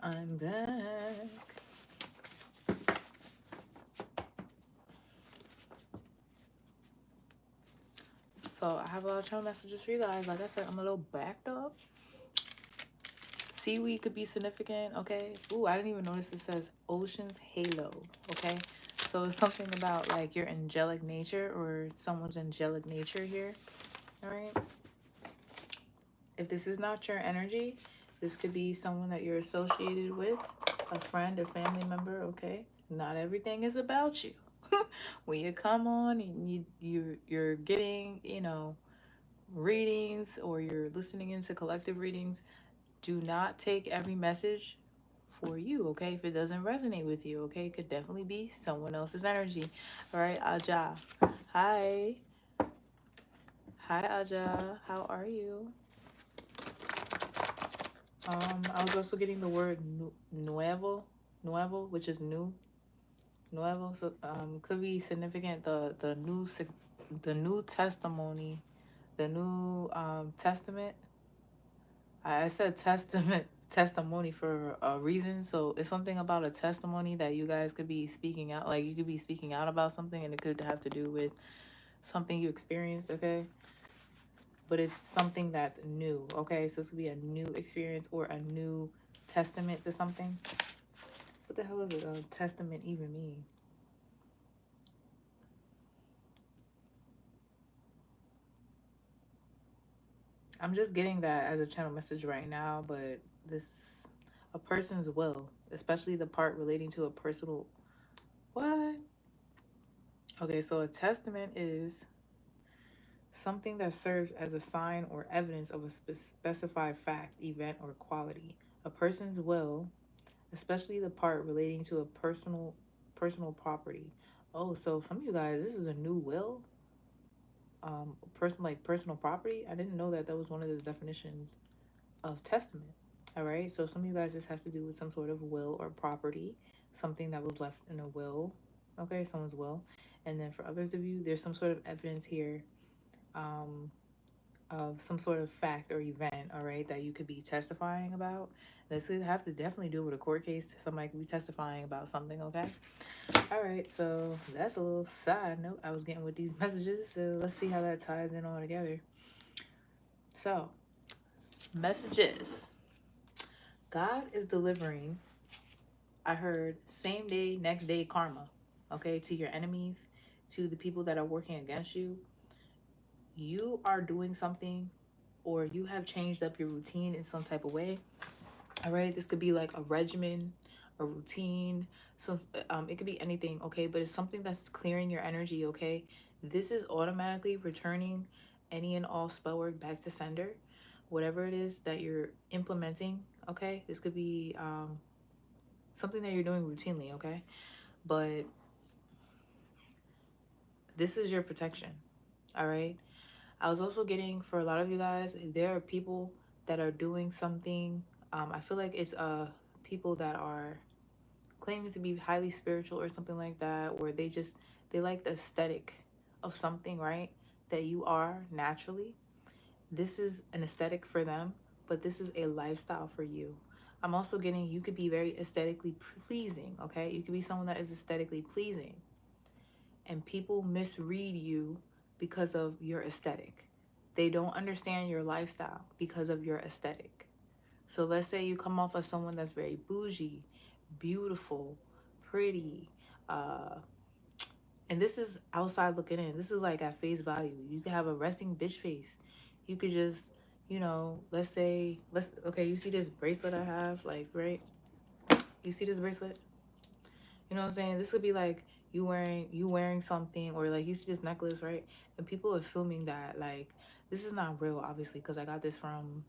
I'm back. So I have a lot of channel messages for you guys. Like I said, I'm a little backed up. Seaweed could be significant, okay? Ooh, I didn't even notice it says Ocean's Halo, okay? So it's something about like your angelic nature or someone's angelic nature here, all right? If this is not your energy, this could be someone that you're associated with, a friend, a family member, okay? Not everything is about you. When you come on and you're getting, readings or you're listening into collective readings, do not take every message for you, okay? If it doesn't resonate with you, okay? It could definitely be someone else's energy. All right, Aja. Hi. Hi, Aja. How are you? I was also getting the word nuevo, which is new, nuevo. So could be significant. The new testimony, the new testament. I said testament testimony for a reason. So it's something about a testimony that you guys could be speaking out. Like you could be speaking out about something, and it could have to do with something you experienced. Okay. But it's something that's new, okay? So this could be a new experience or a new testament to something. What the hell is a testament even mean? I'm just getting that as a channel message right now, but this, a person's will, especially the part relating to a personal, what? Okay, so a testament is something that serves as a sign or evidence of a specified fact, event, or quality. A person's will, especially the part relating to a personal property. Oh, so some of you guys, this is a new will. Person like personal property. I didn't know that that was one of the definitions of testament. All right, so some of you guys, this has to do with some sort of will or property, something that was left in a will. Okay, someone's will. And then for others of you, there's some sort of evidence here, um, of some sort of fact or event, all right, that you could be testifying about. This could have to definitely do with a court case. Somebody could be testifying about something, okay? All right, so that's a little side note I was getting with these messages. So let's see how that ties in all together. So, messages. God is delivering, I heard, same day, next day karma, okay, to your enemies, to the people that are working against you. You are doing something or you have changed up your routine in some type of way. All right, this could be like a regimen, a routine, some it could be anything, okay, but it's something that's clearing your energy, okay? This is automatically returning any and all spell work back to sender, whatever it is that you're implementing, okay? This could be something that you're doing routinely, okay? But this is your protection, all right? I was also getting, for a lot of you guys, there are people that are doing something. I feel like it's people that are claiming to be highly spiritual or something like that, or they like the aesthetic of something, right? That you are naturally. This is an aesthetic for them, but this is a lifestyle for you. I'm also getting, you could be very aesthetically pleasing, okay? You could be someone that is aesthetically pleasing, and people misread you because of your aesthetic. They don't understand your lifestyle because of your aesthetic. So let's say you come off as someone that's very bougie, beautiful, pretty, uh, and this is outside looking in. This is like at face value. You could have a resting bitch face. You could just, let's say, okay, you see this bracelet I have, like, right? You see this bracelet? You know what I'm saying? This could be like you wearing something, or like you see this necklace, right? And people assuming that like this is not real, obviously, because I got this from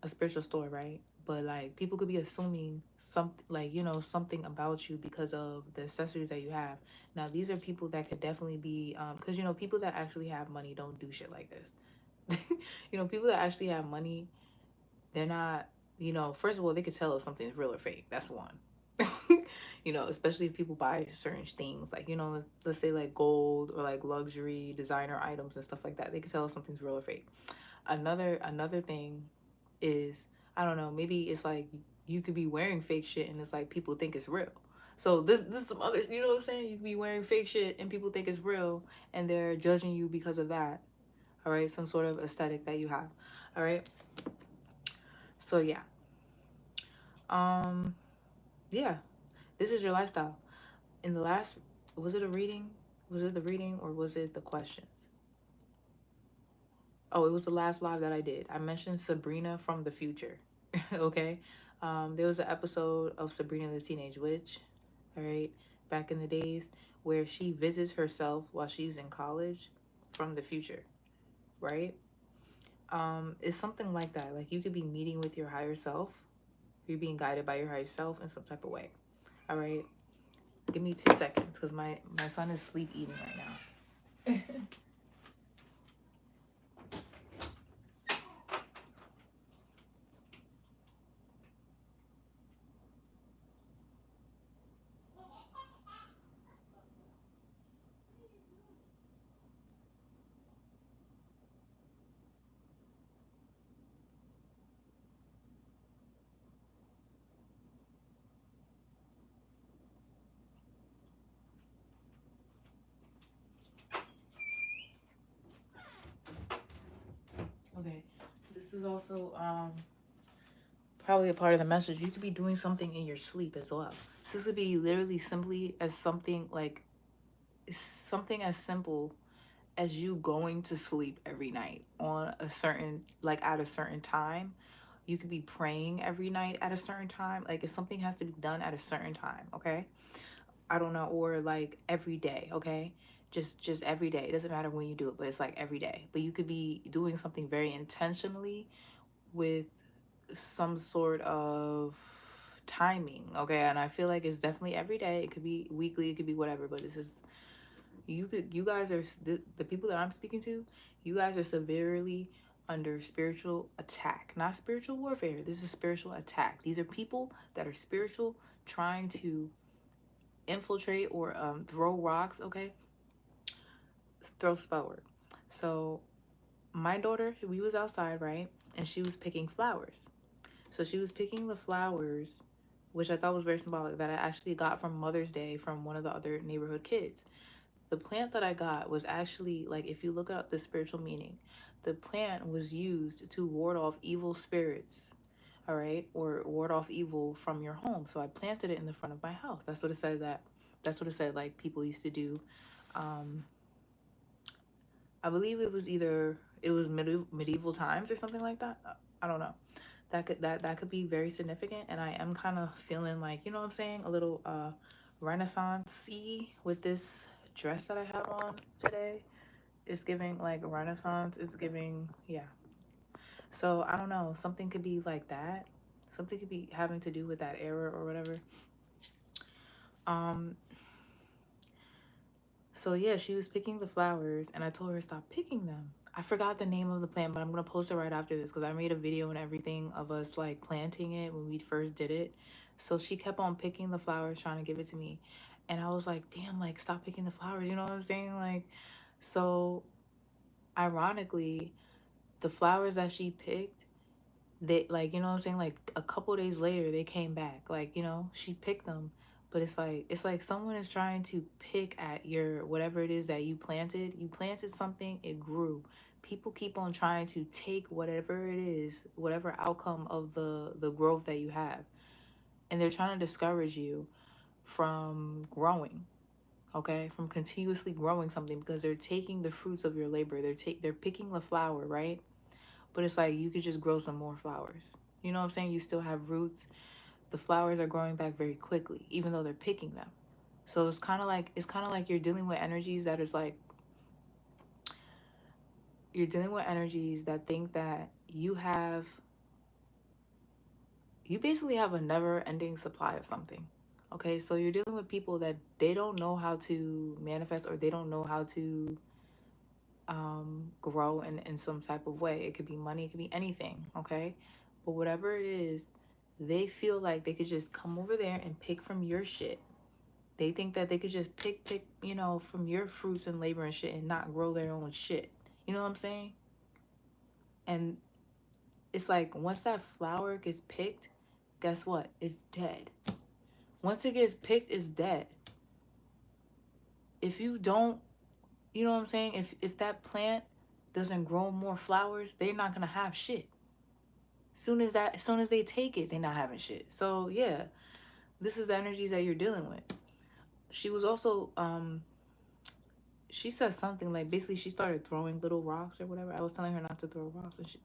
a spiritual store, right? But like people could be assuming something, like, something about you because of the accessories that you have. Now these are people that could definitely be because people that actually have money don't do shit like this. People that actually have money, they're not, first of all, they could tell if something is real or fake. That's one. Especially if people buy certain things, like, let's say like gold or like luxury designer items and stuff like that. They can tell if something's real or fake. Another thing is, I don't know, maybe it's like you could be wearing fake shit and it's like people think it's real. So this is some other, you know what I'm saying? You could be wearing fake shit and people think it's real and they're judging you because of that. All right, some sort of aesthetic that you have. All right. So yeah. Um yeah, this is your lifestyle. In the last, was it a reading? Was it the reading or was it the questions? Oh, it was the last live that I did. I mentioned Sabrina from the future. Okay. There was an episode of Sabrina the Teenage Witch, all right, back in the days, where she visits herself while she's in college from the future, right? It's something like that. Like you could be meeting with your higher self. You're being guided by your higher self in some type of way. All right. Give me 2 seconds because my son is sleep eating right now. Okay. This is also probably a part of the message. You could be doing something in your sleep as well. So this could be literally simply as something like something as simple as you going to sleep every night on a certain, like at a certain time. You could be praying every night at a certain time. Like if something has to be done at a certain time, okay? I don't know, or like every day, okay? Just every day. It doesn't matter when you do it, but it's like every day. But you could be doing something very intentionally with some sort of timing, okay? And I feel like it's definitely every day. It could be weekly, it could be whatever, but this is, you guys are the people that I'm speaking to, you guys are severely under spiritual attack, not spiritual warfare. This is spiritual attack. These are people that are spiritual, trying to infiltrate or throw rocks, okay? Throw spell word. So my daughter, we was outside, right? And she was picking flowers. So she was picking the flowers, which I thought was very symbolic, that I actually got from Mother's Day from one of the other neighborhood kids. The plant that I got was actually, like, if you look up the spiritual meaning, the plant was used to ward off evil spirits, all right, or ward off evil from your home. So I planted it in the front of my house. That's what it said. That's what it said. Like people used to do. Um, I believe it was either it was medieval times or something like that. I don't know. That could be very significant, and I am kind of feeling like, you know what I'm saying, a little renaissance-y with this dress that I have on today. It's giving like renaissance. It's giving, yeah. So I don't know. Something could be like that. Something could be having to do with that era or whatever. Um, So yeah, she was picking the flowers and I told her stop picking them. I forgot the name of the plant, but I'm gonna post it right after this because I made a video and everything of us like planting it when we first did it. So she kept on picking the flowers, trying to give it to me. And I was like, damn, like stop picking the flowers, you know what I'm saying? Like, so ironically, the flowers that she picked, they, like, you know what I'm saying, like a couple days later they came back, like, you know, she picked them. But it's like someone is trying to pick at your whatever it is that you planted something, it grew. People keep on trying to take whatever it is, whatever outcome of the growth that you have, and they're trying to discourage you from growing, okay, from continuously growing something, because they're taking the fruits of your labor. They're picking the flower, right? But it's like you could just grow some more flowers. You know what I'm saying? You still have roots. The flowers are growing back very quickly, even though they're picking them. So it's kind of like you're dealing with energies that is like you're dealing with energies that think that you basically have a never-ending supply of something. Okay, so you're dealing with people that they don't know how to manifest, or they don't know how to grow in some type of way. It could be money, it could be anything, okay? But whatever it is, they feel like they could just come over there and pick from your shit. They think that they could just pick, you know, from your fruits and labor and shit and not grow their own shit. You know what I'm saying? And it's like once that flower gets picked, guess what? It's dead. Once it gets picked, it's dead. If you don't, you know what I'm saying? If that plant doesn't grow more flowers, they're not gonna have shit. As soon as they take it, they're not having shit. So yeah, this is the energies that you're dealing with. She was also she said something like, basically she started throwing little rocks or whatever. I was telling her not to throw rocks and shit.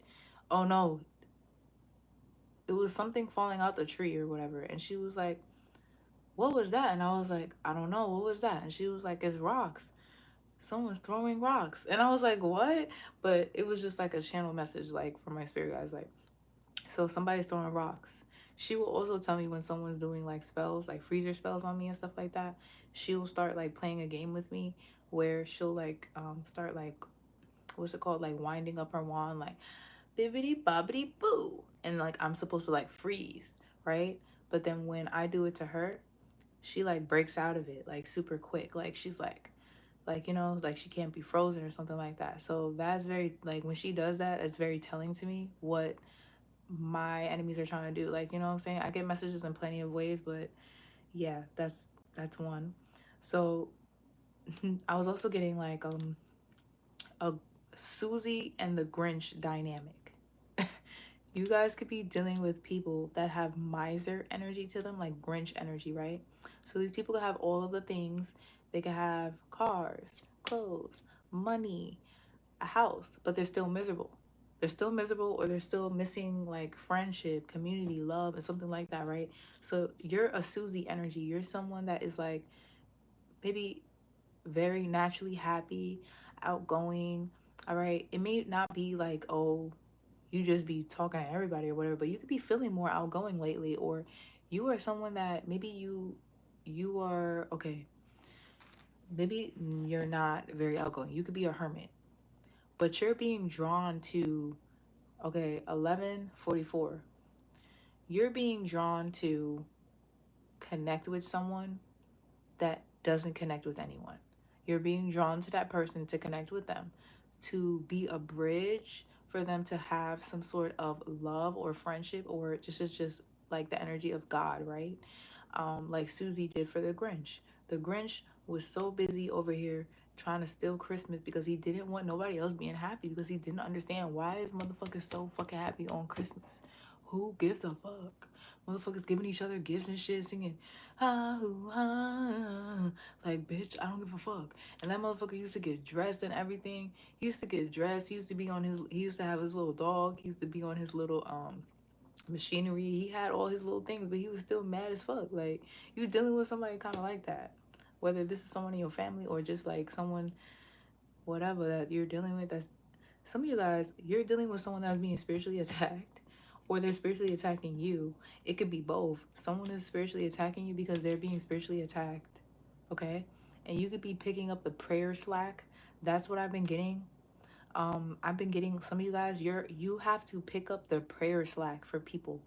Oh no, it was something falling out the tree or whatever, and she was like, what was that? And I was like, I don't know, what was that? And she was like, it's rocks, someone's throwing rocks. And I was like, what? But it was just like a channel message, like from my spirit guys, like, so somebody's throwing rocks. She will also tell me when someone's doing like spells, like freezer spells on me and stuff like that. She will start like playing a game with me where she'll like start like, what's it called, like winding up her wand, like bibbity bobbity boo, and like I'm supposed to like freeze, right? But then when I do it to her, she like breaks out of it like super quick. Like she's like, you know, like she can't be frozen or something like that. So that's very, like, when she does that, it's very telling to me what my enemies are trying to do. Like, you know what I'm saying? I get messages in plenty of ways, but yeah, that's one. So I was also getting like a Susie and the Grinch dynamic. You guys could be dealing with people that have miser energy to them, like Grinch energy, right? So these people could have all of the things. They could have cars, clothes, money, a house, but they're still miserable. They're still miserable, or they're still missing like friendship, community, love, and something like that, right? So you're a Susie energy. You're someone that is like maybe very naturally happy, outgoing. All right. It may not be like, oh, you just be talking to everybody or whatever, but you could be feeling more outgoing lately, or you are someone that maybe you are okay. Maybe you're not very outgoing. You could be a hermit, but you're being drawn to, okay, 11:44. You're being drawn to connect with someone that doesn't connect with anyone. You're being drawn to that person to connect with them, to be a bridge for them to have some sort of love or friendship, or just like the energy of God, right? Like Susie did for the Grinch. The Grinch was so busy over here trying to steal Christmas because he didn't want nobody else being happy, because he didn't understand why is motherfuckers so fucking happy on Christmas. Who gives a fuck? Motherfuckers giving each other gifts and shit, singing ha hoo ha, like, bitch, I don't give a fuck. And that motherfucker used to get dressed and everything. He used to get dressed. He used to be on his. He used to have his little dog. He used to be on his little machinery. He had all his little things, but he was still mad as fuck. Like, you dealing with somebody kind of like that, whether this is someone in your family or just like someone, whatever that you're dealing with. That's some of you guys. You're dealing with someone that's being spiritually attacked, or they're spiritually attacking you. It could be both. Someone is spiritually attacking you because they're being spiritually attacked. Okay, and you could be picking up the prayer slack. That's what I've been getting. I've been getting some of you guys. You have to pick up the prayer slack for people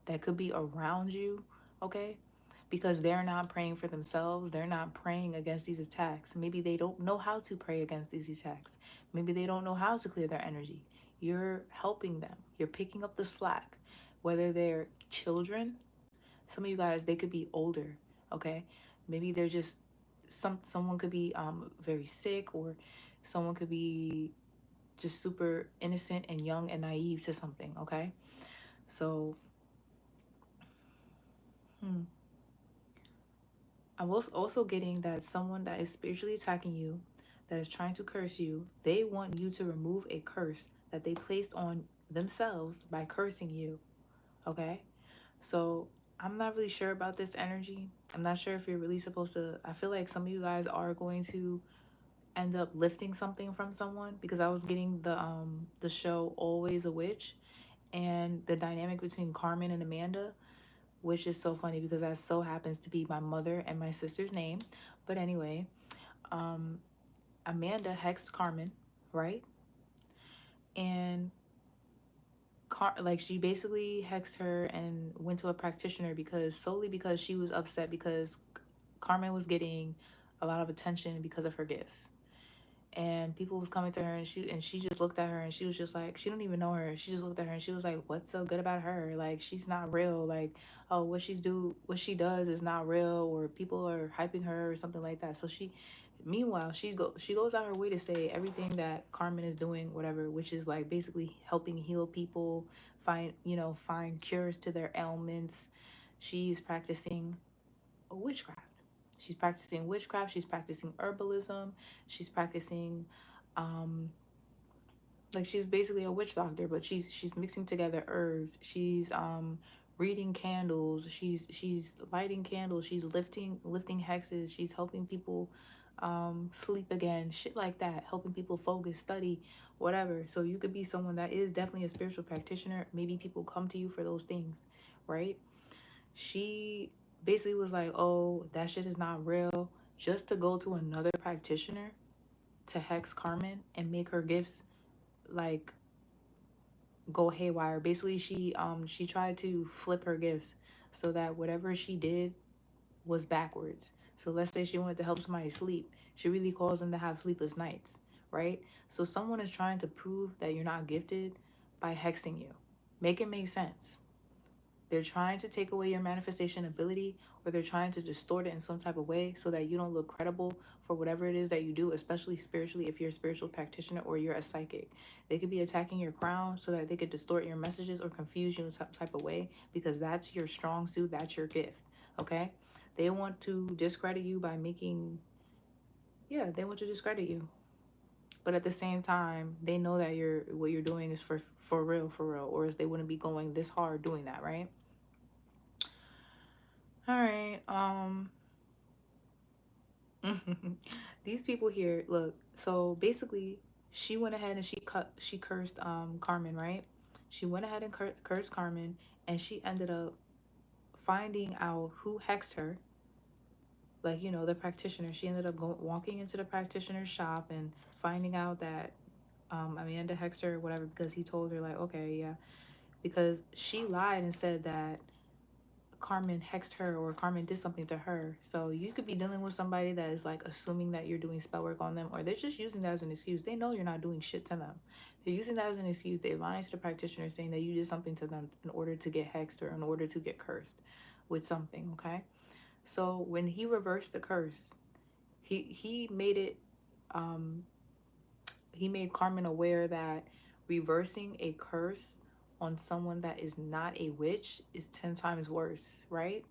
that could be around you, okay? Because they're not praying for themselves. They're not praying against these attacks. Maybe they don't know how to pray against these attacks. Maybe they don't know how to clear their energy. You're helping them. You're picking up the slack. Whether they're children, some of you guys, they could be older, okay? Maybe they're just someone could be very sick, or someone could be just super innocent and young and naive to something, okay? So I was also getting that someone that is spiritually attacking you, that is trying to curse you, they want you to remove a curse that they placed on themselves by cursing you, okay? So I'm not really sure about this energy. I'm not sure if you're really supposed to. I feel like some of you guys are going to end up lifting something from someone, because I was getting the show Always a Witch, and the dynamic between Carmen and Amanda, which is so funny because that so happens to be my mother and my sister's name. But anyway, Amanda hexed Carmen, right? And like she basically hexed her and went to a practitioner because solely because she was upset because Carmen was getting a lot of attention because of her gifts. and people was coming to her, and she just looked at her, and she was just like, she don't even know her. She just looked at her, and she was like, what's so good about her? Like, she's not real. Like, oh, what she does is not real, or people are hyping her or something like that. So meanwhile, she goes out her way to say everything that Carmen is doing, whatever, which is like basically helping heal people, find cures to their ailments. She's practicing witchcraft. She's practicing herbalism, she's practicing um like she's basically a witch doctor, but she's mixing together herbs. She's reading candles, she's lighting candles, she's lifting hexes, she's helping people sleep again, shit like that, helping people focus, study, whatever. So you could be someone that is definitely a spiritual practitioner. Maybe people come to you for those things, right? She basically was like, oh, that shit is not real, just to go to another practitioner to hex Carmen and make her gifts like go haywire. Basically, she tried to flip her gifts so that whatever she did was backwards. So let's say she wanted to help somebody sleep, she really caused them to have sleepless nights, right? So someone is trying to prove that you're not gifted by hexing you. Make it make sense. They're trying to take away your manifestation ability, or they're trying to distort it in some type of way so that you don't look credible for whatever it is that you do, especially spiritually if you're a spiritual practitioner or you're a psychic. They could be attacking your crown so that they could distort your messages or confuse you in some type of way, because that's your strong suit, that's your gift, okay? They want to discredit you by making, yeah, they want to discredit you. But at the same time, they know that what you're doing is for real, or else they wouldn't be going this hard doing that, right? All right. These people here, look. So basically, she went ahead and she cursed Carmen, right? She went ahead and cursed Carmen, and she ended up finding out who hexed her. Like, the practitioner. She ended up walking into the practitioner's shop and finding out that Amanda hexed her or whatever, because he told her like, okay, yeah, because she lied and said that Carmen hexed her or Carmen did something to her. So you could be dealing with somebody that is like assuming that you're doing spell work on them, or they're just using that as an excuse. They know you're not doing shit to them. They're using that as an excuse. They're lying to the practitioner saying that you did something to them in order to get hexed or in order to get cursed with something, okay? So when he reversed the curse, he made it he made Carmen aware that reversing a curse on someone that is not a witch is 10 times worse, right?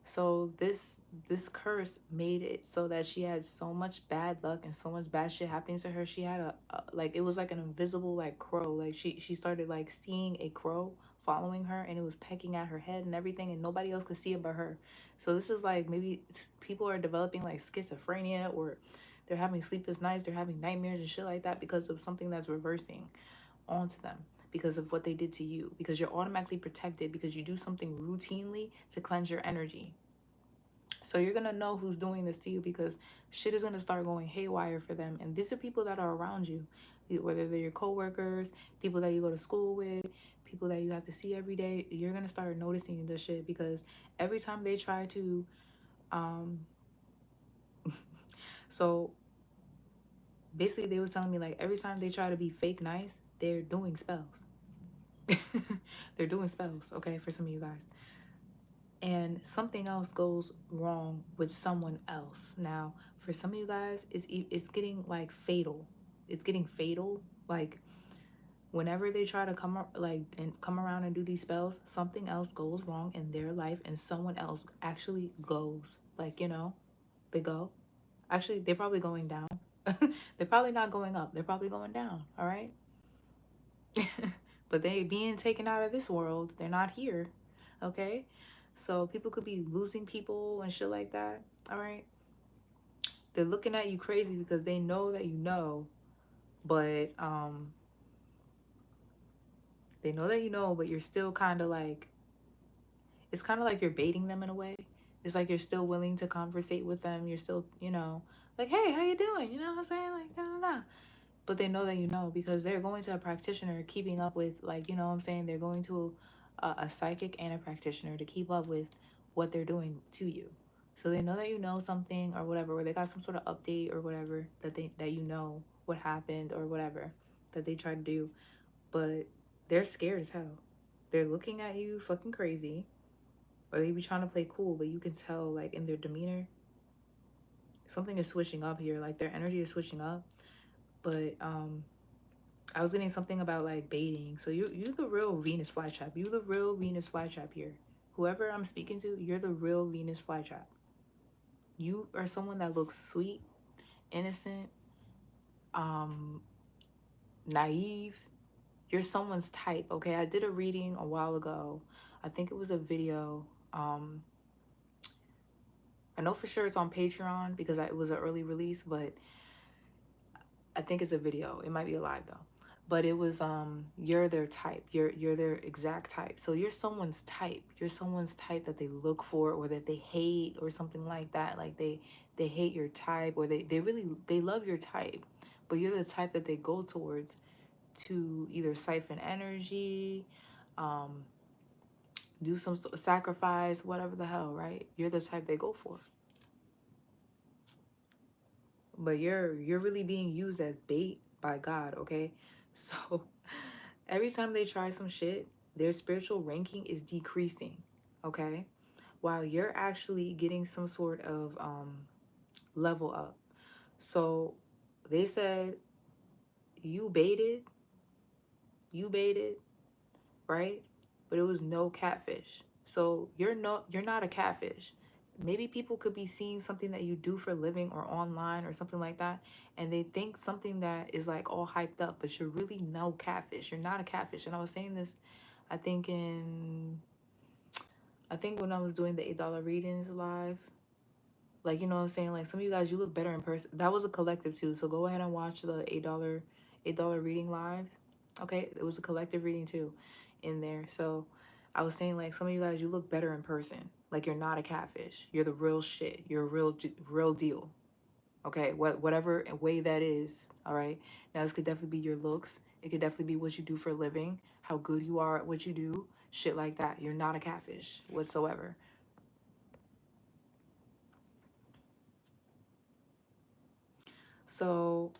So this curse made it so that she had so much bad luck and so much bad shit happening to her. She had like, it was like an invisible like crow. Like she started like seeing a crow following her, and it was pecking at her head and everything, and nobody else could see it but her. So this is like, maybe people are developing like schizophrenia, or they're having sleepless nights, they're having nightmares and shit like that because of something that's reversing onto them, because of what they did to you, because you're automatically protected because you do something routinely to cleanse your energy. So you're gonna know who's doing this to you, because shit is gonna start going haywire for them. And these are people that are around you, whether they're your coworkers, people that you go to school with, people that you have to see every day. You're gonna start noticing this shit, because every time they try to, um, so basically they was telling me like every time they try to be fake nice, they're doing spells. They're doing spells, okay, for some of you guys. And something else goes wrong with someone else. Now, for some of you guys, it's getting like fatal. It's getting fatal. Like whenever they try to come around and do these spells, something else goes wrong in their life, and someone else actually goes. Like, they go. Actually, they're probably going down. They're probably not going up. They're probably going down. All right. But they being taken out of this world, they're not here. Okay. So people could be losing people and shit like that. All right. They're looking at you crazy because they know that but they know that but you're still kind of like, it's kind of like you're baiting them in a way. It's like you're still willing to conversate with them. You're still, like, hey, how you doing? You know what I'm saying? Like, nah. But they know that because they're going to a practitioner, keeping up with, like, you know what I'm saying, they're going to a psychic and a practitioner to keep up with what they're doing to you. So they know that something or whatever, or they got some sort of update or whatever that what happened or whatever that they tried to do, but they're scared as hell. They're looking at you fucking crazy, or they be trying to play cool, but you can tell like in their demeanor something is switching up here. Like their energy is switching up. But I was getting something about like baiting. So you the real Venus flytrap. You the real Venus flytrap here. Whoever I'm speaking to, you're the real Venus flytrap. You are someone that looks sweet, innocent, um, naive. You're someone's type, okay? I did a reading a while ago. I think it was a video. I know for sure it's on Patreon because it was an early release, but I think it's a video. It might be a live though. But it was you're their type. You're their exact type. So you're someone's type. You're someone's type that they look for or that they hate or something like that. Like they hate your type, or they really they love your type. But you're the type that they go towards to either siphon energy, um, do some sort of sacrifice, whatever the hell, right? You're the type they go for. But you're really being used as bait by God, okay? So every time they try some shit, their spiritual ranking is decreasing, okay? While you're actually getting some sort of level up. So they said you baited, you baited, right? But it was no catfish. So you're not a catfish. Maybe people could be seeing something that you do for a living or online or something like that, and they think something that is like all hyped up, but you're really no catfish. You're not a catfish. And I was saying this, I think in I think when I was doing the $8 readings live, like, you know what I'm saying? Like, some of you guys, you look better in person. That was a collective too. So go ahead and watch the $8 reading live. Okay, it was a collective reading too in there. So I was saying, like, some of you guys, you look better in person. Like, you're not a catfish. You're the real shit. You're a real deal. Okay, whatever way that is. All right. Now this could definitely be your looks. It could definitely be what you do for a living, how good you are at what you do, shit like that. You're not a catfish whatsoever. So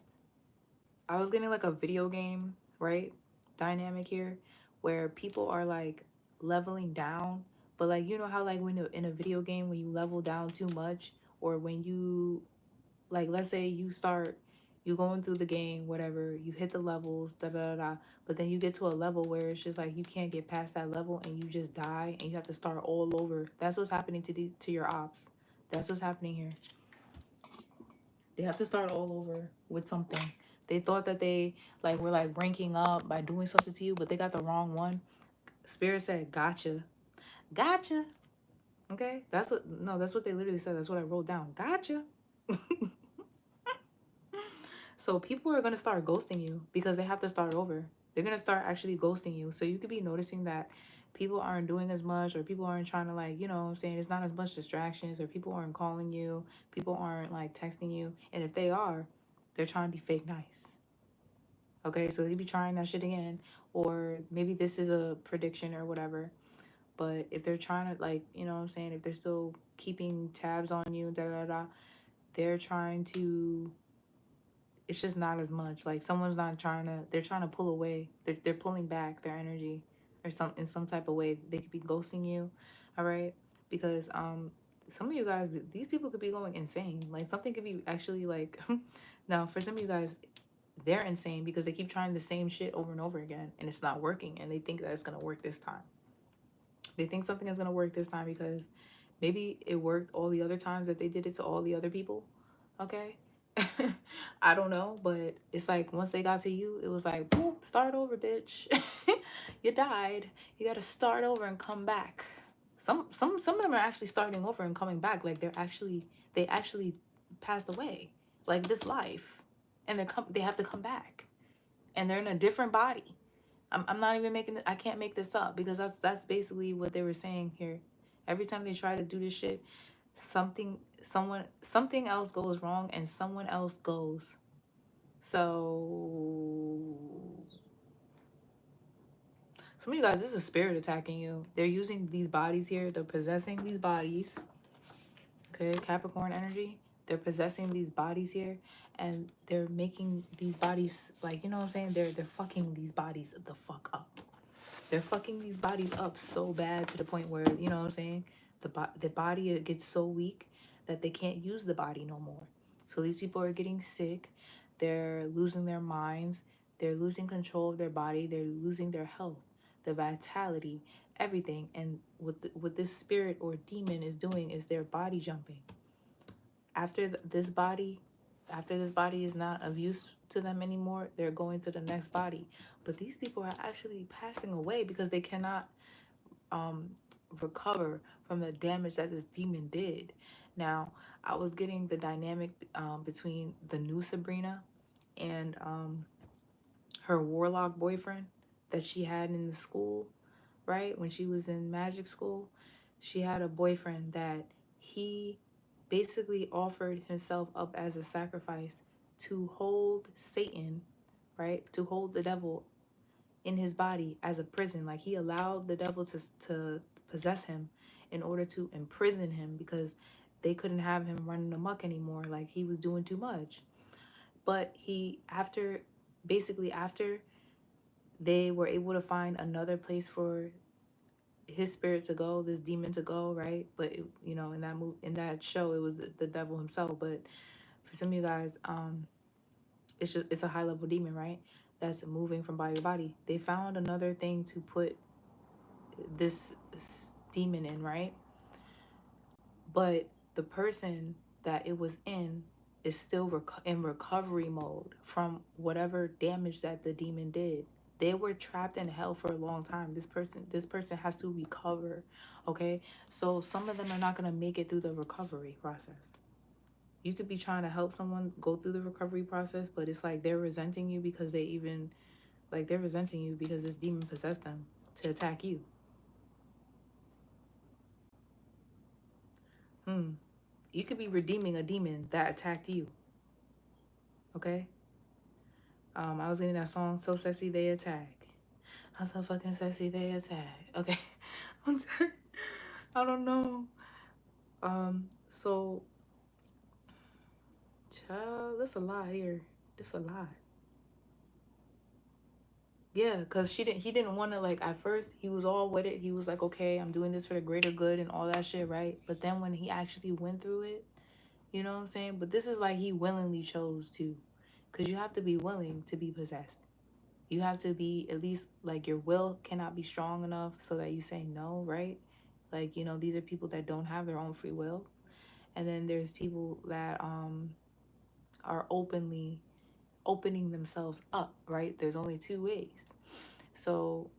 I was getting like a video game, right? Dynamic here where people are like leveling down, but like, you know how like when you're in a video game, when you level down too much, or when you like, let's say you going through the game, whatever, you hit the levels, da da da da, but then you get to a level where it's just like you can't get past that level and you just die and you have to start all over. That's what's happening to your ops. That's what's happening here. They have to start all over with something. They thought that they like were like ranking up by doing something to you, but they got the wrong one. Spirit said, "Gotcha, gotcha." Okay, that's what they literally said. That's what I wrote down. Gotcha. So people are gonna start ghosting you because they have to start over. They're gonna start actually ghosting you. So you could be noticing that people aren't doing as much, or people aren't trying to, like, you know what I'm saying, it's not as much distractions, or people aren't calling you, people aren't like texting you. And if they are, they're trying to be fake nice. Okay, so they be trying that shit again. Or maybe this is a prediction or whatever. But if they're trying to, like, you know what I'm saying, if they're still keeping tabs on you, da da da, they're trying to, it's just not as much. Like, someone's not trying to, they're trying to pull away. They're pulling back their energy or in some type of way. They could be ghosting you, all right? Because some of you guys, these people could be going insane. Like, something could be actually like, now for some of you guys, they're insane because they keep trying the same shit over and over again and it's not working, and they think that it's going to work this time. They think something is going to work this time because maybe it worked all the other times that they did it to all the other people. Okay. I don't know, but it's like once they got to you, it was like, boom, start over, bitch. You died. You got to start over and come back. Some of them are actually starting over and coming back. Like they actually passed away, like this life, and they have to come back, and they're in a different body. I'm not even making I can't make this up because that's basically what they were saying here. Every time they try to do this shit, something else goes wrong and someone else goes. So some of you guys, this is spirit attacking you. They're using these bodies here. They're possessing these bodies. Okay, Capricorn energy. they're possessing these bodies here, and they're making these bodies, like, you know what I'm saying, they're fucking these bodies the fuck up. They're fucking these bodies up so bad to the point where, you know what I'm saying, the body, it gets so weak that they can't use the body no more. So these people are getting sick, they're losing their minds, they're losing control of their body, they're losing their health, the vitality, everything. And what this spirit or demon is doing is they're body jumping. After this body is not of use to them anymore, they're going to the next body. But these people are actually passing away because they cannot um recover from the damage that this demon did. Now, I was getting the dynamic between the new Sabrina and her warlock boyfriend that she had in the school, right? When she was in magic school, she had a boyfriend that he basically offered himself up as a sacrifice to hold Satan, right? To hold the devil in his body as a prison. Like, he allowed the devil to possess him in order to imprison him because they couldn't have him running amok anymore. Like, he was doing too much. But he, after they were able to find another place for his spirit to go, this demon to go, right? But it, in that show, it was the devil himself. But for some of you guys, it's a high level demon, right? That's moving from body to body. They found another thing to put this demon in, right? But the person that it was in is still in recovery mode from whatever damage that the demon did. They were trapped in hell for a long time. This person has to recover. Okay, so some of them are not going to make it through the recovery process. You could be trying to help someone go through the recovery process, but it's like they're resenting you because they're resenting you because this demon possessed them to attack you. You could be redeeming a demon that attacked you. Okay? I was getting that song, So Sexy They Attack. I'm so fucking sexy they attack. Okay. I'm sorry. I don't know. So child, that's a lot here. That's a lot. Yeah, because he didn't want to, like, at first he was all with it. He was like, okay, I'm doing this for the greater good and all that shit, right? But then when he actually went through it, you know what I'm saying? But this is like he willingly chose to. Because you have to be willing to be possessed. You have to be, at least, like, your will cannot be strong enough so that you say no, right? Like, these are people that don't have their own free will. And then there's people that are opening themselves up, right? There's only two ways. So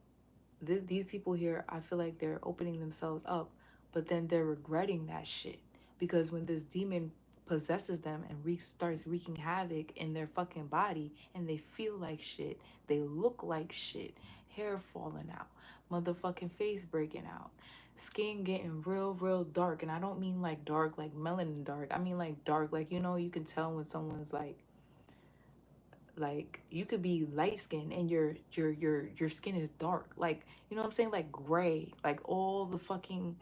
these people here, I feel like they're opening themselves up, but then they're regretting that shit. Because when this demon possesses them and starts wreaking havoc in their fucking body, and they feel like shit, they look like shit, hair falling out, motherfucking face breaking out, skin getting real dark. And I don't mean like dark like melanin dark, I mean like dark, like, you can tell when someone's like you could be light skinned and your skin is dark, like, you know what I'm saying, like gray, like all the fucking,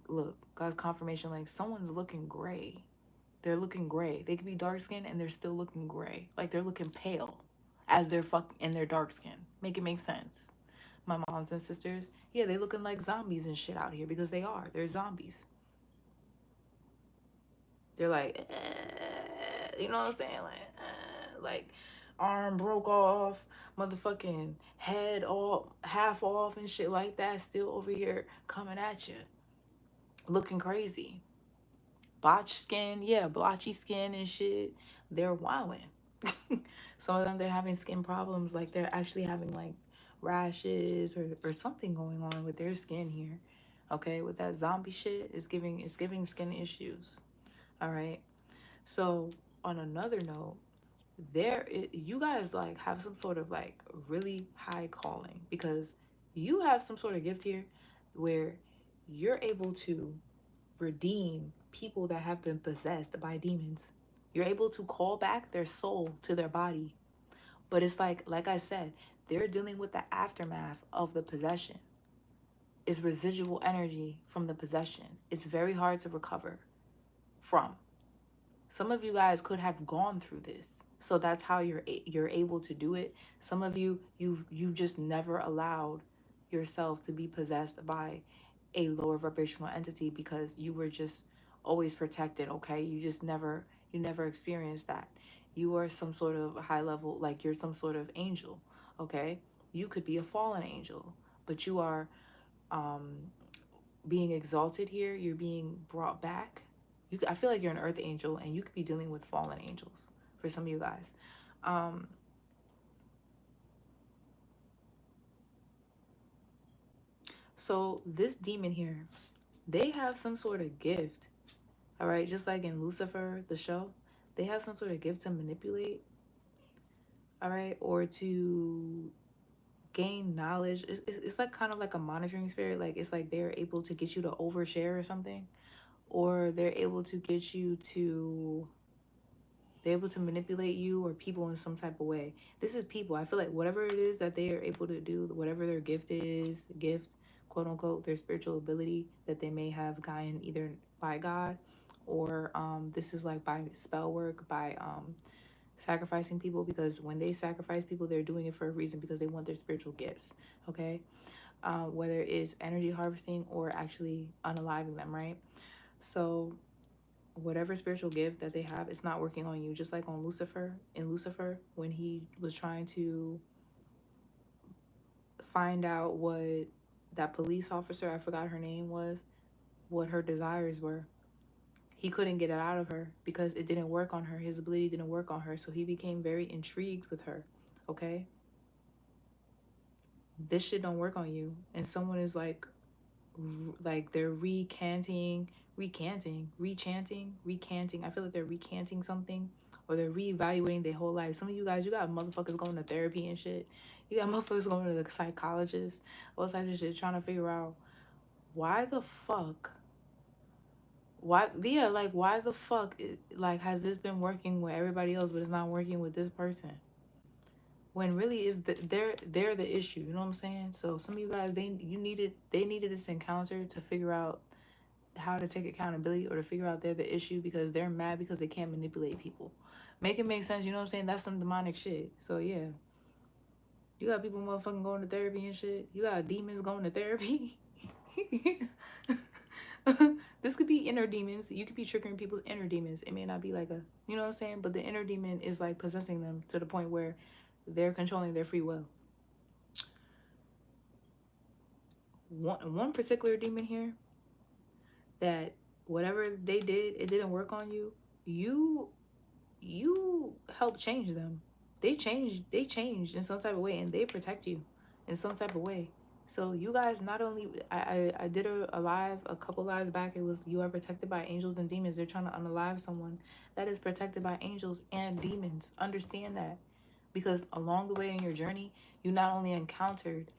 look, God's confirmation, like someone's looking gray. They're looking gray. They could be dark skinned and they're still looking gray, like they're looking pale as they're in their dark skin. Make it make sense. My moms and sisters, yeah, they looking like zombies and shit out here because they're zombies. They're like, you know what I'm saying, like arm broke off, motherfucking head all half off and shit like that, still over here coming at you, looking crazy. Blotched skin, yeah, blotchy skin and shit. They're wilding. Some of them, they're having skin problems, like they're actually having like rashes or something going on with their skin here. Okay, with that zombie shit, it's giving skin issues. All right. So on another note, you guys like have some sort of like really high calling, because you have some sort of gift here where you're able to redeem people that have been possessed by demons. You're able to call back their soul to their body. But it's like I said, they're dealing with the aftermath of the possession. It's residual energy from the possession. It's very hard to recover from. Some of you guys could have gone through this, so that's how you're able to do it. Some of you just never allowed yourself to be possessed by a lower vibrational entity because you were just always protected. Okay, you never experienced that. You are some sort of high level, like you're some sort of angel. Okay, you could be a fallen angel, but you are um being exalted here. You're being brought back. I feel like you're an earth angel and you could be dealing with fallen angels for some of you guys. um so this demon here, they have some sort of gift. All right, just like in Lucifer the show, they have some sort of gift to manipulate, all right, or to gain knowledge. It's like kind of like a monitoring spirit. Like it's like they're able to get you to overshare or something, or they're able to manipulate you or people in some type of way. This is people. I feel like whatever it is that they are able to do, whatever their gift, quote unquote, their spiritual ability that they may have gotten either by God, or this is like by spell work, by sacrificing people, because when they sacrifice people, they're doing it for a reason, because they want their spiritual gifts. Okay, whether it's energy harvesting or actually unaliving them, right? So whatever spiritual gift that they have, it's not working on you. Just like on Lucifer, in Lucifer, when he was trying to find out what that police officer, I forgot her name was, what her desires were, he couldn't get it out of her because it didn't work on her. His ability didn't work on her. So he became very intrigued with her. Okay, this shit don't work on you. And someone is like they're recanting. I feel like they're recanting something, or they're reevaluating their whole life. Some of you guys, you got motherfuckers going to therapy and shit. You got motherfuckers going to the psychologist, all types of shit, trying to figure out why the fuck, why the fuck, like, has this been working with everybody else, but it's not working with this person? When really is they're the issue. You know what I'm saying? So some of you guys, they needed this encounter to figure out how to take accountability, or to figure out they're the issue because they're mad because they can't manipulate people. Make it make sense, you know what I'm saying? That's some demonic shit. So yeah. You got people motherfucking going to therapy and shit. You got demons going to therapy. This could be inner demons. You could be triggering people's inner demons. It may not be like a, you know what I'm saying? But the inner demon is like possessing them to the point where they're controlling their free will. One particular demon here, that whatever they did, it didn't work on you. You help change them. They changed in some type of way, and they protect you in some type of way. So you guys, not only I did a live a couple lives back. It was, you are protected by angels and demons. They're trying to unalive someone that is protected by angels and demons. Understand that, because along the way in your journey, you not only encountered,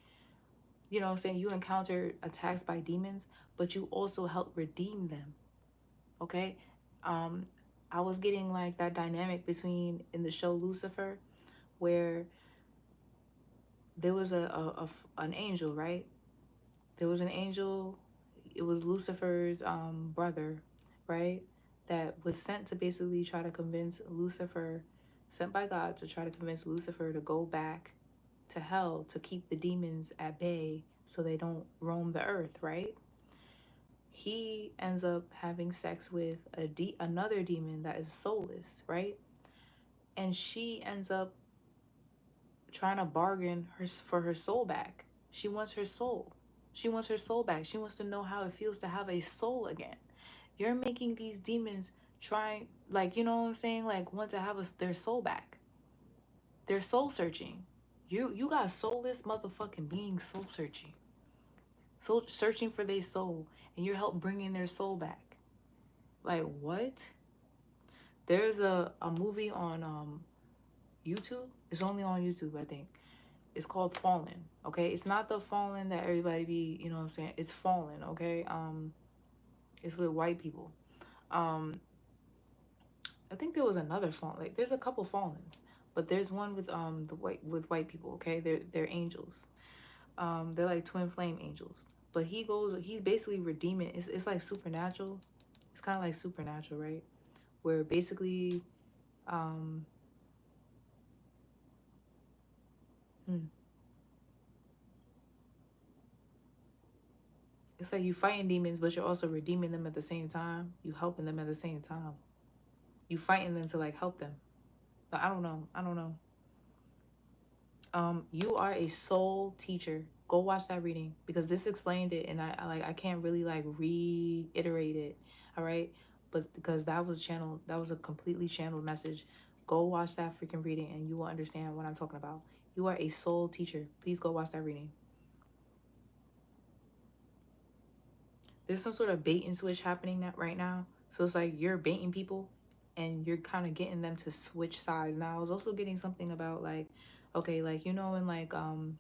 you know what I'm saying, you encountered attacks by demons, but you also helped redeem them. Okay, I was getting like that dynamic between, in the show Lucifer, where there was an angel, right? There was an angel. It was Lucifer's brother, right? That was sent to basically try to convince Lucifer, sent by God to try to convince Lucifer to go back to hell to keep the demons at bay so they don't roam the earth, right? He ends up having sex with another demon that is soulless, right? And she ends up trying to bargain for her soul back. She wants her soul. She wants her soul back. She wants to know how it feels to have a soul again. You're making these demons try, like, you know what I'm saying, like, want to have their soul back. They're soul searching. You got soulless motherfucking beings soul searching. Soul searching for their soul, and you're help bringing their soul back. Like, what? There's a movie on YouTube. It's only on YouTube, I think. It's called Fallen. Okay, it's not the Fallen that everybody be, you know what I'm saying? It's Fallen. Okay, it's with white people. I think there was another Fallen. Like, there's a couple Fallens, but there's one with with white people. Okay, they're angels. They're like twin flame angels. But he's basically redeeming. It's like supernatural. It's kind of like supernatural, right? where basically um hmm, it's like you fighting demons, but you're also redeeming them at the same time. You helping them at the same time. You fighting them to like help them. But I don't know. I don't know. You are a soul teacher. Go watch that reading because this explained it, and I can't really like reiterate it. All right, but because that was channeled, that was a completely channeled message. Go watch that freaking reading, and you will understand what I'm talking about. You are a soul teacher. Please go watch that reading. There's some sort of bait and switch happening that right now. So it's like you're baiting people and you're kind of getting them to switch sides. Now I was also getting something about like, okay, like in like I'm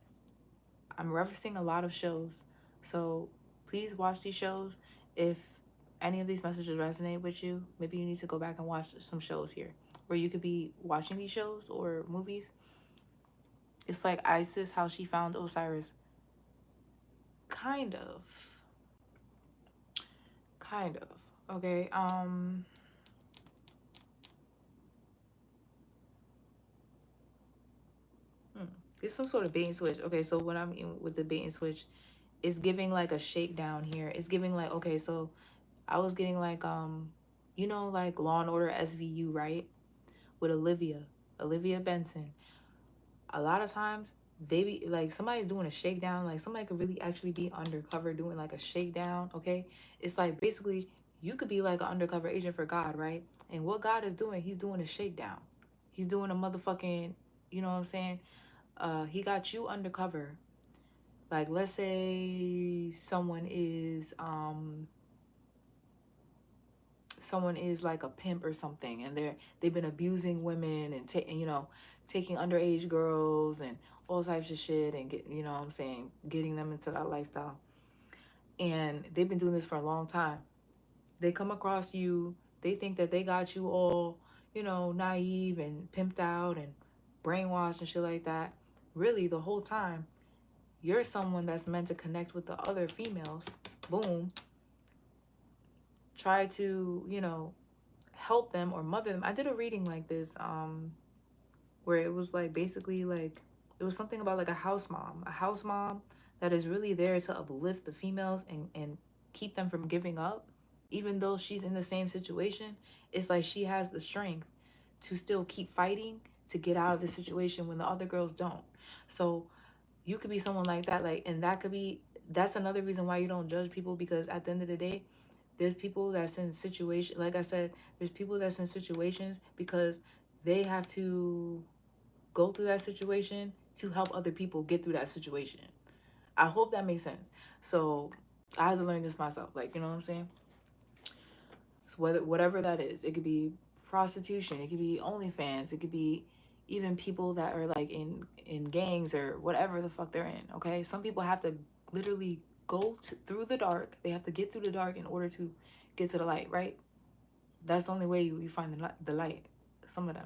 referencing a lot of shows. So please watch these shows. If any of these messages resonate with you, maybe you need to go back and watch some shows here where you could be watching these shows or movies. It's like Isis, how she found Osiris. Kind of. Kind of. Okay. There's some sort of bait and switch. Okay, so what I mean with the bait and switch is giving like a shakedown here. It's giving like, okay, so I was getting like like Law and Order SVU, right? With Olivia Benson. A lot of times they be like somebody's doing a shakedown, like somebody could really actually be undercover doing like a shakedown, okay? It's like basically you could be like an undercover agent for God, right? And what God is doing, he's doing a shakedown. He's doing a motherfucking, you know what I'm saying? He got you undercover. Like let's say someone is like a pimp or something and they've been abusing women and taking underage girls and all types of shit and what I'm saying, getting them into that lifestyle. And they've been doing this for a long time. They come across you, they think that they got you all, naive and pimped out and brainwashed and shit like that. Really, the whole time, you're someone that's meant to connect with the other females. Boom. Try to, help them or mother them. I did a reading like this, where it was like basically like it was something about like a house mom that is really there to uplift the females and keep them from giving up, even though she's in the same situation. It's like she has the strength to still keep fighting to get out of the situation when the other girls don't. So you could be someone like that, like, and that's another reason why you don't judge people, because at the end of the day, there's people that's in situation, like I said, there's people that's in situations because they have to go through that situation to help other people get through that situation. I hope that makes sense. So I had to learn this myself, like, you know what I'm saying? So whatever that is, it could be prostitution, it could be OnlyFans, it could be even people that are like in gangs or whatever the fuck they're in. Okay, some people have to literally through the dark. They have to get through the dark in order to get to the light, right? That's the only way you find the light. Some of them,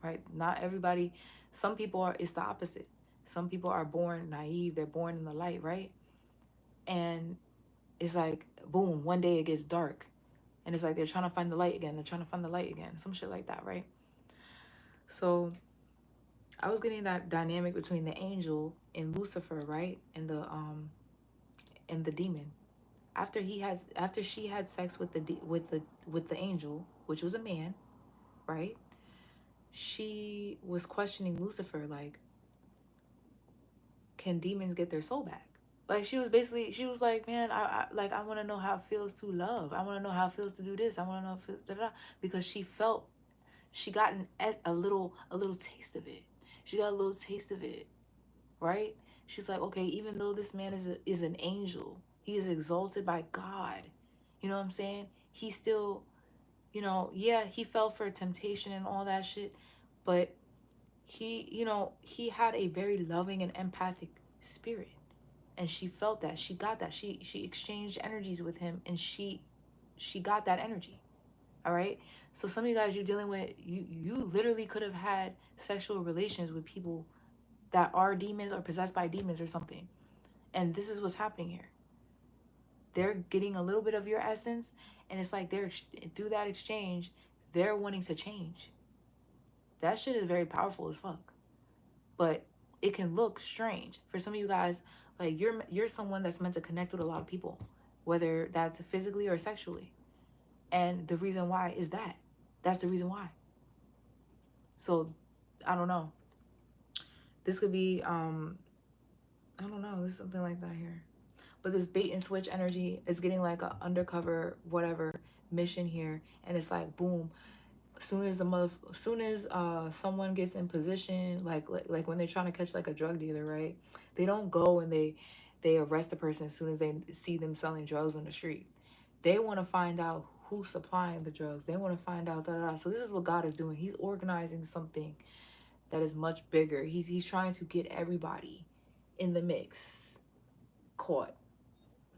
right? Not everybody. Some people are. It's the opposite. Some people are born naive. They're born in the light, right? And it's like boom. One day it gets dark, and it's like they're trying to find the light again. They're trying to find the light again. Some shit like that, right? So I was getting that dynamic between the angel and Lucifer, right? And the demon. After she had sex with the angel, which was a man, right? She was questioning Lucifer, like, can demons get their soul back? Like she was like, man, I want to know how it feels to love. I want to know how it feels to do this. I want to know how it feels, da, da, da. Because she felt she got a little taste of it. She got a little taste of it, right? She's like, okay, even though this man is an angel, he is exalted by God. You know what I'm saying? He still, yeah, he fell for temptation and all that shit, but he had a very loving and empathic spirit. And she felt that. She got that. She exchanged energies with him and she got that energy. All right? So some of you guys, you're dealing with, you literally could have had sexual relations with people that are demons or possessed by demons or something. And this is what's happening here. They're getting a little bit of your essence, and it's like they're through that exchange, they're wanting to change. That shit is very powerful as fuck. But it can look strange. For some of you guys, like you're someone that's meant to connect with a lot of people, whether that's physically or sexually. And the reason why is that. That's the reason why. So I don't know. This could be I don't know, there's something like that here. But this bait and switch energy is getting like a undercover whatever mission here, and it's like boom, soon as someone gets in position, like when they're trying to catch like a drug dealer, right? They don't go and they arrest the person as soon as they see them selling drugs on the street. They want to find out who's supplying the drugs. They want to find out So this is what God is doing. He's organizing something that is much bigger. He's trying to get everybody in the mix caught.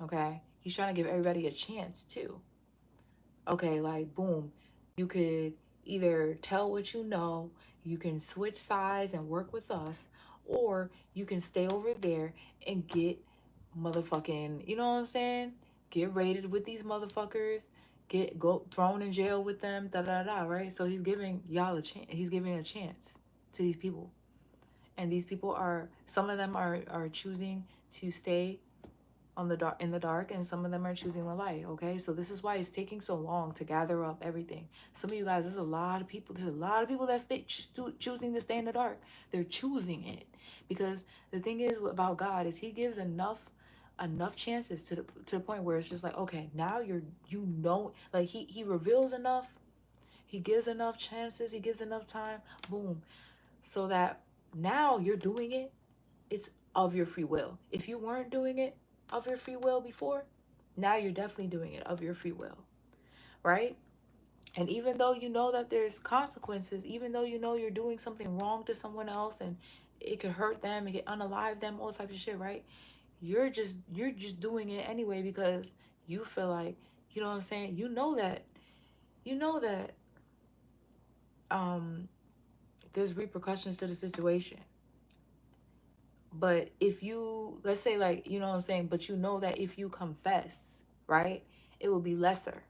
Okay? He's trying to give everybody a chance too. Okay, like boom, you could either tell what you know, you can switch sides and work with us, or you can stay over there and get motherfucking, you know what I'm saying? Get raided with these motherfuckers, go thrown in jail with them, da da da, right? So he's giving y'all a chance. He's giving a chance to these people. And these people some of them are choosing to stay on the dark in the dark, and some of them are choosing the light. Okay, so this is why it's taking so long to gather up everything. Some of you guys, there's a lot of people that choosing to stay in the dark. They're choosing it because the thing is about God is he gives enough chances to the point where it's just like, okay, now like he reveals enough, he gives enough chances, he gives enough time, boom, so that now you're doing it. It's of your free will. If you weren't doing it of your free will before, now you're definitely doing it of your free will, right? And even though you know that there's consequences, even though you know you're doing something wrong to someone else and it could hurt them, it could unalive them, all types of shit, right? You're just doing it anyway because you feel like, you know what I'm saying? You know that there's repercussions to the situation. But if you, let's say, like, you know what I'm saying, but you know that if you confess, right, it will be lesser.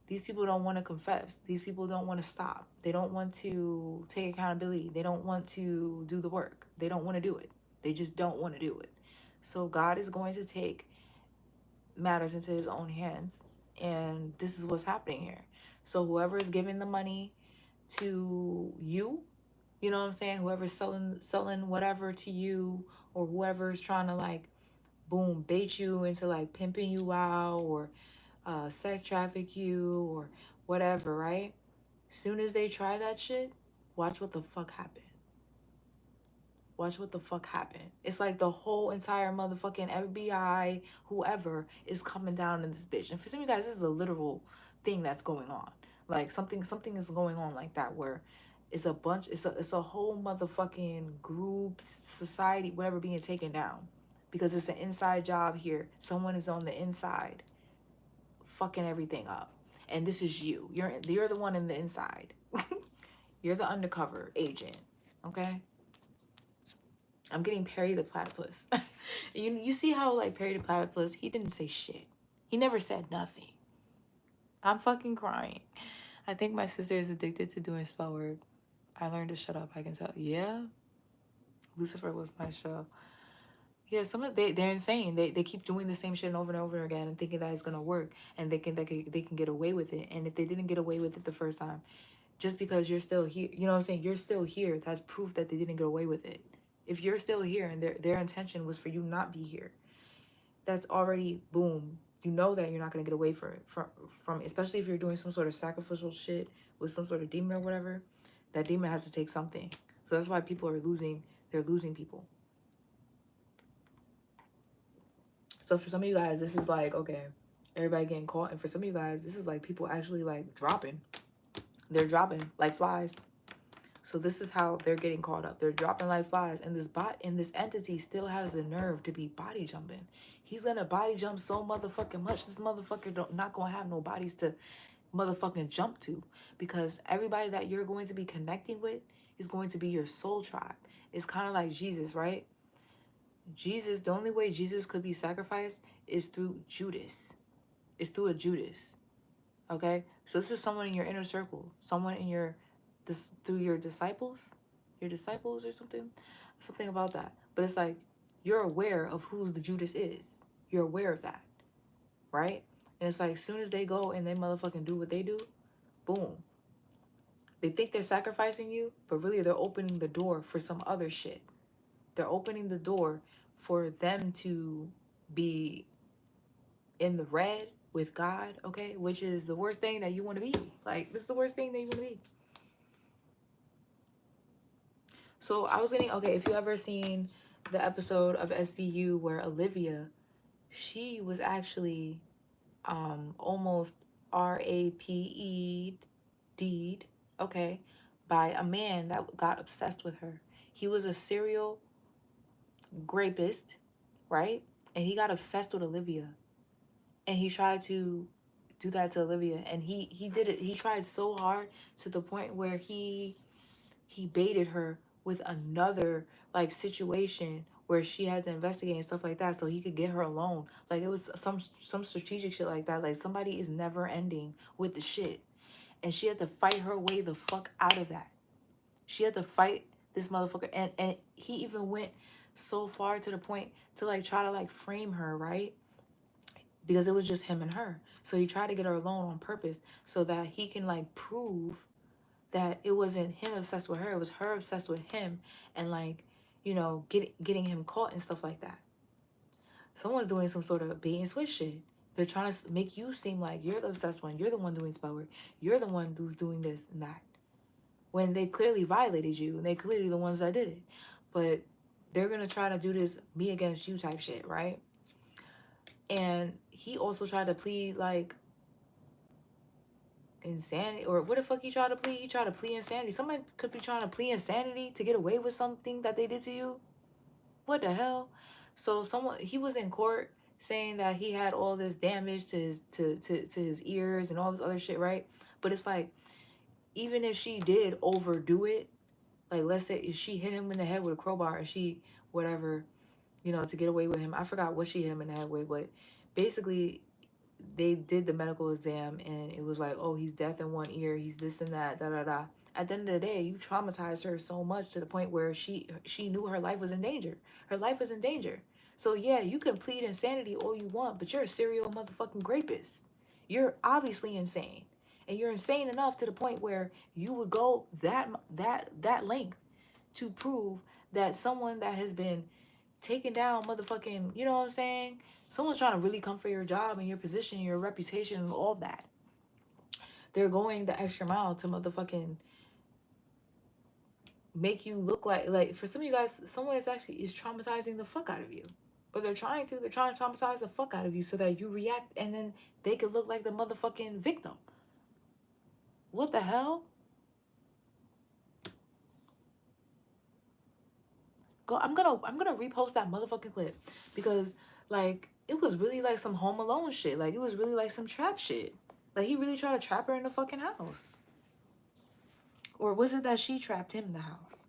These people don't want to confess. These people don't want to stop. They don't want to take accountability. They don't want to do the work. They don't want to do it. They just don't want to do it. So God is going to take matters into his own hands. And this is what's happening here. So whoever is giving the money to you, you know what I'm saying? Whoever's selling whatever to you, or whoever's trying to like, boom, bait you into like pimping you out, or sex traffic you, or whatever, right? Soon as they try that shit, watch what the fuck happen. Watch what the fuck happen. It's like the whole entire motherfucking FBI, whoever, is coming down in this bitch. And for some of you guys, this is a literal thing that's going on. Like something is going on like that, where it's a whole motherfucking group, society, whatever, being taken down. Because it's an inside job here. Someone is on the inside fucking everything up. And this is you. You're the one in the inside. You're the undercover agent. Okay? I'm getting Perry the Platypus. You see how like Perry the Platypus, he didn't say shit. He never said nothing. I'm fucking crying. I think my sister is addicted to doing spell work. I learned to shut up, I can tell. Yeah. Lucifer was my show. Yeah, they're insane. They keep doing the same shit over and over again and thinking that it's gonna work, and they can get away with it. And if they didn't get away with it the first time, just because you're still here, you know what I'm saying? You're still here. That's proof that they didn't get away with it. If you're still here and their intention was for you not be here, that's already boom. You know that you're not gonna get away from especially if you're doing some sort of sacrificial shit with some sort of demon or whatever. That demon has to take something. So that's why people are losing. They're losing people. So for some of you guys, this is like, okay, everybody getting caught. And for some of you guys, this is like people actually like dropping. They're dropping like flies. So this is how they're getting caught up. They're dropping like flies. And this entity still has the nerve to be body jumping. He's gonna body jump so motherfucking much. This motherfucker not gonna have no bodies to motherfucking jump to. Because everybody that you're going to be connecting with is going to be your soul tribe. It's kind of like Jesus, right? Jesus, the only way Jesus could be sacrificed is through Judas. It's through a Judas. Okay? So this is someone in your inner circle. Someone in your, this, through your disciples or something. Something about that. But it's like, you're aware of who the Judas is. You're aware of that. Right? And it's like, as soon as they go and they motherfucking do what they do, boom. They think they're sacrificing you, but really they're opening the door for some other shit. They're opening the door for them to be in the red with God, okay? Which is the worst thing that you want to be. Like, this is the worst thing that you want to be. So I was getting, okay, if you ever seen the episode of SVU where Olivia, she was actually almost raped, okay, by a man that got obsessed with her. He was a serial rapist, right? And he got obsessed with Olivia. And he tried to do that to Olivia. And he did it. He tried so hard to the point where he baited her with another like situation where she had to investigate and stuff like that so he could get her alone. Like it was some strategic shit like that. Like somebody is never ending with the shit. And she had to fight her way the fuck out of that. She had to fight this motherfucker. And he even went so far to the point to like try to like frame her, right? Because it was just him and her. So he tried to get her alone on purpose so that he can like prove that it wasn't him obsessed with her, it was her obsessed with him, and like, you know, getting him caught and stuff like that. Someone's doing some sort of bait and switch shit. They're trying to make you seem like you're the obsessed one, you're the one doing spell work, you're the one who's doing this and that, when they clearly violated you and they clearly the ones that did it. But they're gonna try to do this me against you type shit, right? And he also tried to plead like insanity, or what the fuck he tried to plead? He tried to plead insanity. Somebody could be trying to plead insanity to get away with something that they did to you. What the hell? So he was in court saying that he had all this damage to his to his ears and all this other shit, right? But it's like, even if she did overdo it, like let's say she hit him in the head with a crowbar and she whatever, you know, to get away with him. I forgot what she hit him in the head with, but basically they did the medical exam and it was like, oh, he's deaf in one ear, he's this and that, da da da. At the end of the day, you traumatized her so much to the point where she knew her life was in danger. Her life was in danger. So yeah, you can plead insanity all you want, but you're a serial motherfucking rapist. You're obviously insane. And you're insane enough to the point where you would go that length to prove that someone that has been taken down motherfucking, you know what I'm saying? Someone's trying to really come for your job and your position, your reputation and all that. They're going the extra mile to motherfucking make you look like for some of you guys, someone is traumatizing the fuck out of you. But they're trying to traumatize the fuck out of you so that you react and then they could look like the motherfucking victim. What the hell? I'm gonna repost that motherfucking clip because like it was really like some Home Alone shit. Like it was really like some trap shit. Like he really tried to trap her in the fucking house. Or was it that she trapped him in the house?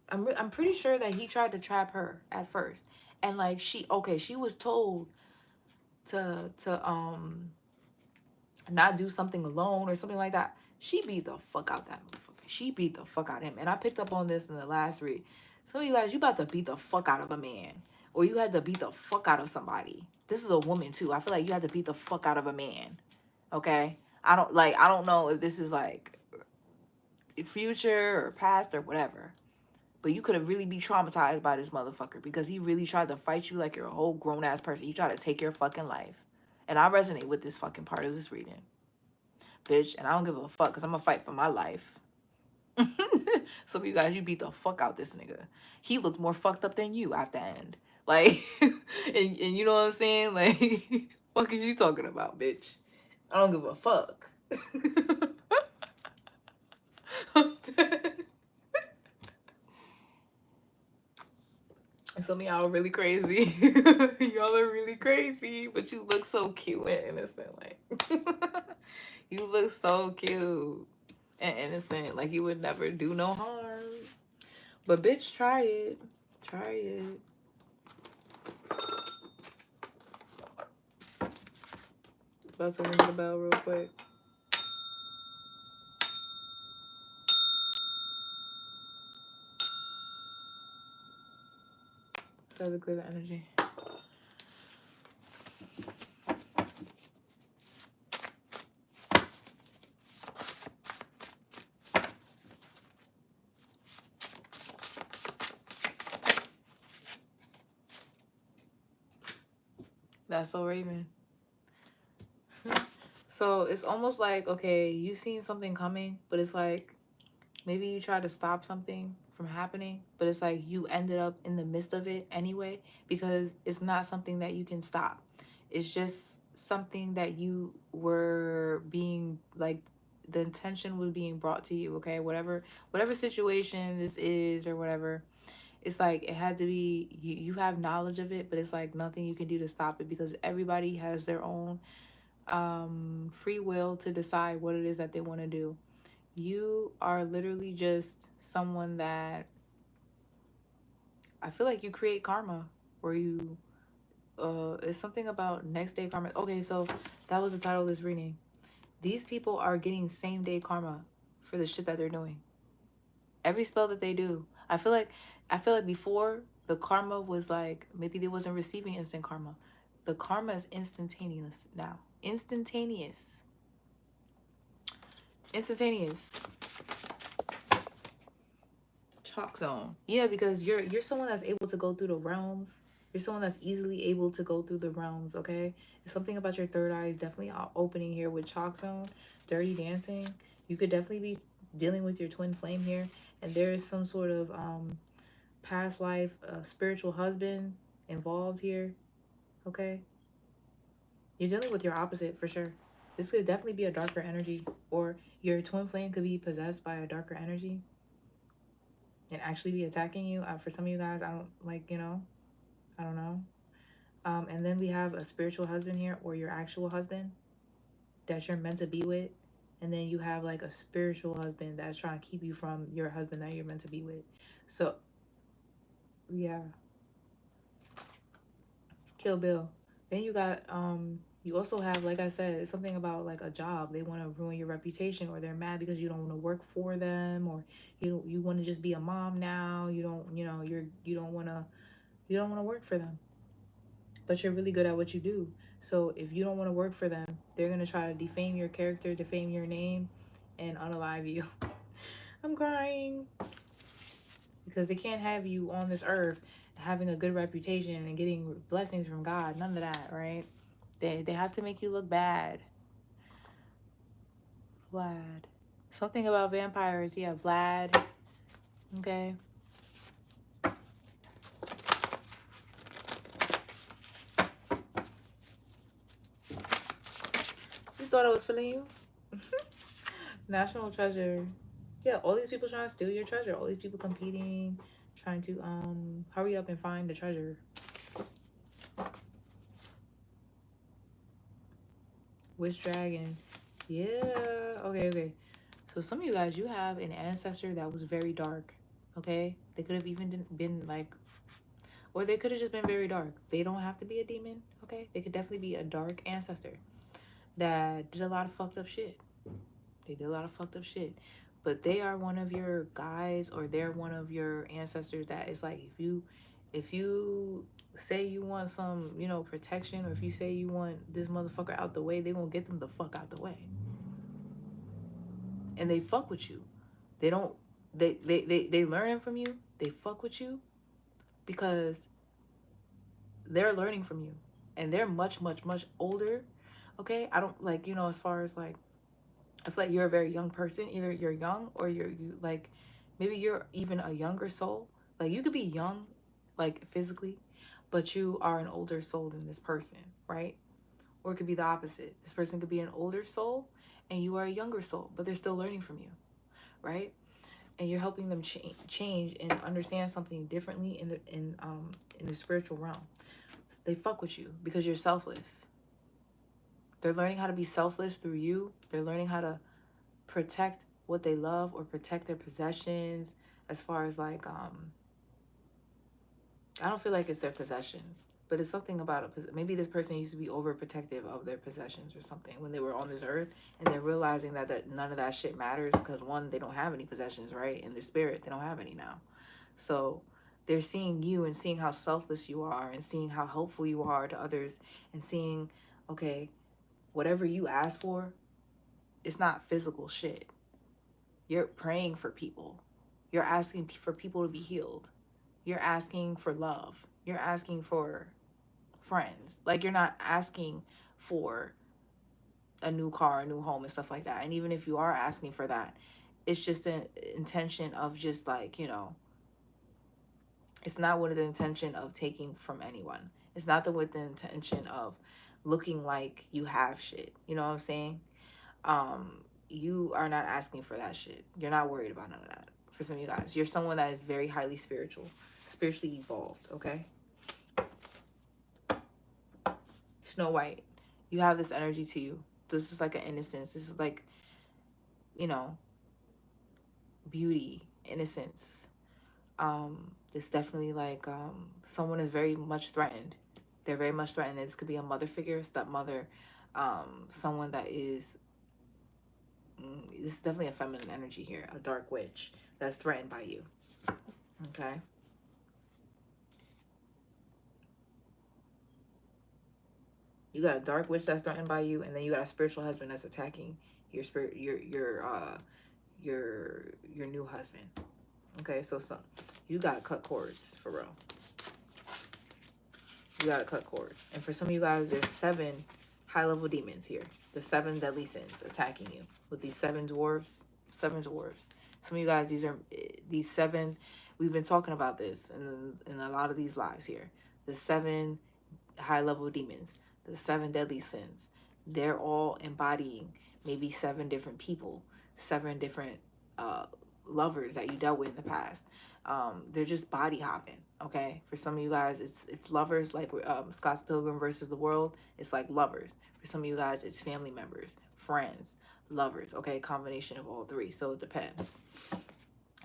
I'm pretty sure that he tried to trap her at first. And like she was told to not do something alone or something like that. She beat the fuck out that motherfucker. She beat the fuck out of him. And I picked up on this in the last read. Some of you guys, you about to beat the fuck out of a man. Or you had to beat the fuck out of somebody. This is a woman too. I feel like you had to beat the fuck out of a man. Okay? I don't know if this is like future or past or whatever. But you could have really be traumatized by this motherfucker because he really tried to fight you like you're a whole grown-ass person. He tried to take your fucking life. And I resonate with this fucking part of this reading. Bitch, and I don't give a fuck because I'm going to fight for my life. Some of you guys, you beat the fuck out this nigga. He looked more fucked up than you at the end. Like, and you know what I'm saying? Like, fuck is you talking about, bitch? I don't give a fuck. I'm dead. Some of y'all are really crazy. Y'all are really crazy, but you look so cute and innocent. Like, you look so cute and innocent. Like, you would never do no harm. But, bitch, try it. Try it. About to ring the bell real quick. So to clear the energy. That's so Raven. So it's almost like, okay, you've seen something coming, but it's like maybe you try to stop something from happening, but it's like you ended up in the midst of it anyway, because it's not something that you can stop. It's just something that you were being like, the intention was being brought to you, okay? Whatever situation this is or whatever, it's like it had to be, you have knowledge of it, but it's like nothing you can do to stop it, because everybody has their own free will to decide what it is that they want to do. You are literally just someone that, I feel like you create karma, or you it's something about next day karma. Okay, so that was the title of this reading. These people are getting same day karma for the shit that they're doing. Every spell that they do. I feel like before, the karma was like, maybe they wasn't receiving instant karma. The karma is instantaneous now. Instantaneous. Chalk zone. Yeah, because you're someone that's able to go through the realms. You're someone that's easily able to go through the realms, okay? It's something about your third eye is definitely opening here with chalk zone, dirty dancing. You could definitely be dealing with your twin flame here, and there is some sort of past life spiritual husband involved here, okay? You're dealing with your opposite for sure. This could definitely be a darker energy, or your twin flame could be possessed by a darker energy and actually be attacking you. For some of you guys, I don't like, I don't know. And then we have a spiritual husband here, or your actual husband that you're meant to be with. And then you have like a spiritual husband that's trying to keep you from your husband that you're meant to be with. So, yeah. Kill Bill. Then you got, you also have, like I said, it's something about like a job. They want to ruin your reputation, or they're mad because you don't want to work for them, or you want to just be a mom now. You don't, you don't want to work for them, but you're really good at what you do. So if you don't want to work for them, they're going to try to defame your character, defame your name, and unalive you. I'm crying. Because they can't have you on this earth having a good reputation and getting blessings from God. None of that, right? They have to make you look bad. Vlad. Something about vampires. Yeah, Vlad. Okay. You thought I was feeling you? National treasure. Yeah, all these people trying to steal your treasure. All these people competing, trying to hurry up and find the treasure. Witch dragon. Yeah. Okay. So some of you guys, you have an ancestor that was very dark. Okay? They could have even been like, or they could have just been very dark. They don't have to be a demon. Okay? They could definitely be a dark ancestor that did a lot of fucked up shit. They did a lot of fucked up shit. But they are one of your guys, or they're one of your ancestors that is like, if you say you want some, protection, or if you say you want this motherfucker out the way, they won't get them the fuck out the way. And they fuck with you. They don't, they learning from you. They fuck with you because they're learning from you, and they're much, much, much older. Okay? I don't like, as far as like, I feel like you're a very young person. Either you're young, or you like, maybe you're even a younger soul. Like, you could be young, like physically, but you are an older soul than this person, right? Or it could be the opposite. This person could be an older soul and you are a younger soul, but they're still learning from you, right? And you're helping them change and understand something differently in the spiritual realm. So they fuck with you because you're selfless. They're learning how to be selfless through you. They're learning how to protect what they love, or protect their possessions, as far as like I don't feel like it's their possessions. But it's something about it. Maybe this person used to be overprotective of their possessions or something when they were on this earth, and they're realizing that none of that shit matters because, one, they don't have any possessions, right? In their spirit, they don't have any now. So they're seeing you and seeing how selfless you are and seeing how helpful you are to others and seeing, okay, whatever you ask for, it's not physical shit. You're praying for people. You're asking for people to be healed. You're asking for love. You're asking for friends. Like, you're not asking for a new car, a new home, and stuff like that. And even if you are asking for that, it's just an intention of just like, it's not with the intention of taking from anyone. It's not with the intention of looking like you have shit. You know what I'm saying? You are not asking for that shit. You're not worried about none of that. For some of you guys, you're someone that is very highly spiritual, spiritually evolved. Okay. Snow White, you have this energy to you. This is like an innocence. This is like, you know, beauty, innocence. It's definitely like someone is very much threatened. They're very much threatened. This could be a mother figure, stepmother, someone that is. This is definitely a feminine energy here, a dark witch that's threatened by you. Okay. You got a dark witch that's threatened by you, and then you got a spiritual husband that's attacking your spirit, your new husband. Okay, so you gotta cut cords for real. You gotta cut cords, and for some of you guys, there's 7 high-level demons here. The 7 deadly sins attacking you with these 7 dwarves. 7 dwarves. Some of you guys, these 7. We've been talking about this in a lot of these lives here. The 7 high-level demons, the 7 deadly sins. They're all embodying maybe 7 different people, 7 different lovers that you dealt with in the past. They're just body hopping. Okay, for some of you guys, it's lovers, like Scott's Pilgrim versus the World. It's like lovers. For some of you guys, it's family members, friends, lovers. Okay, combination of all 3. So it depends.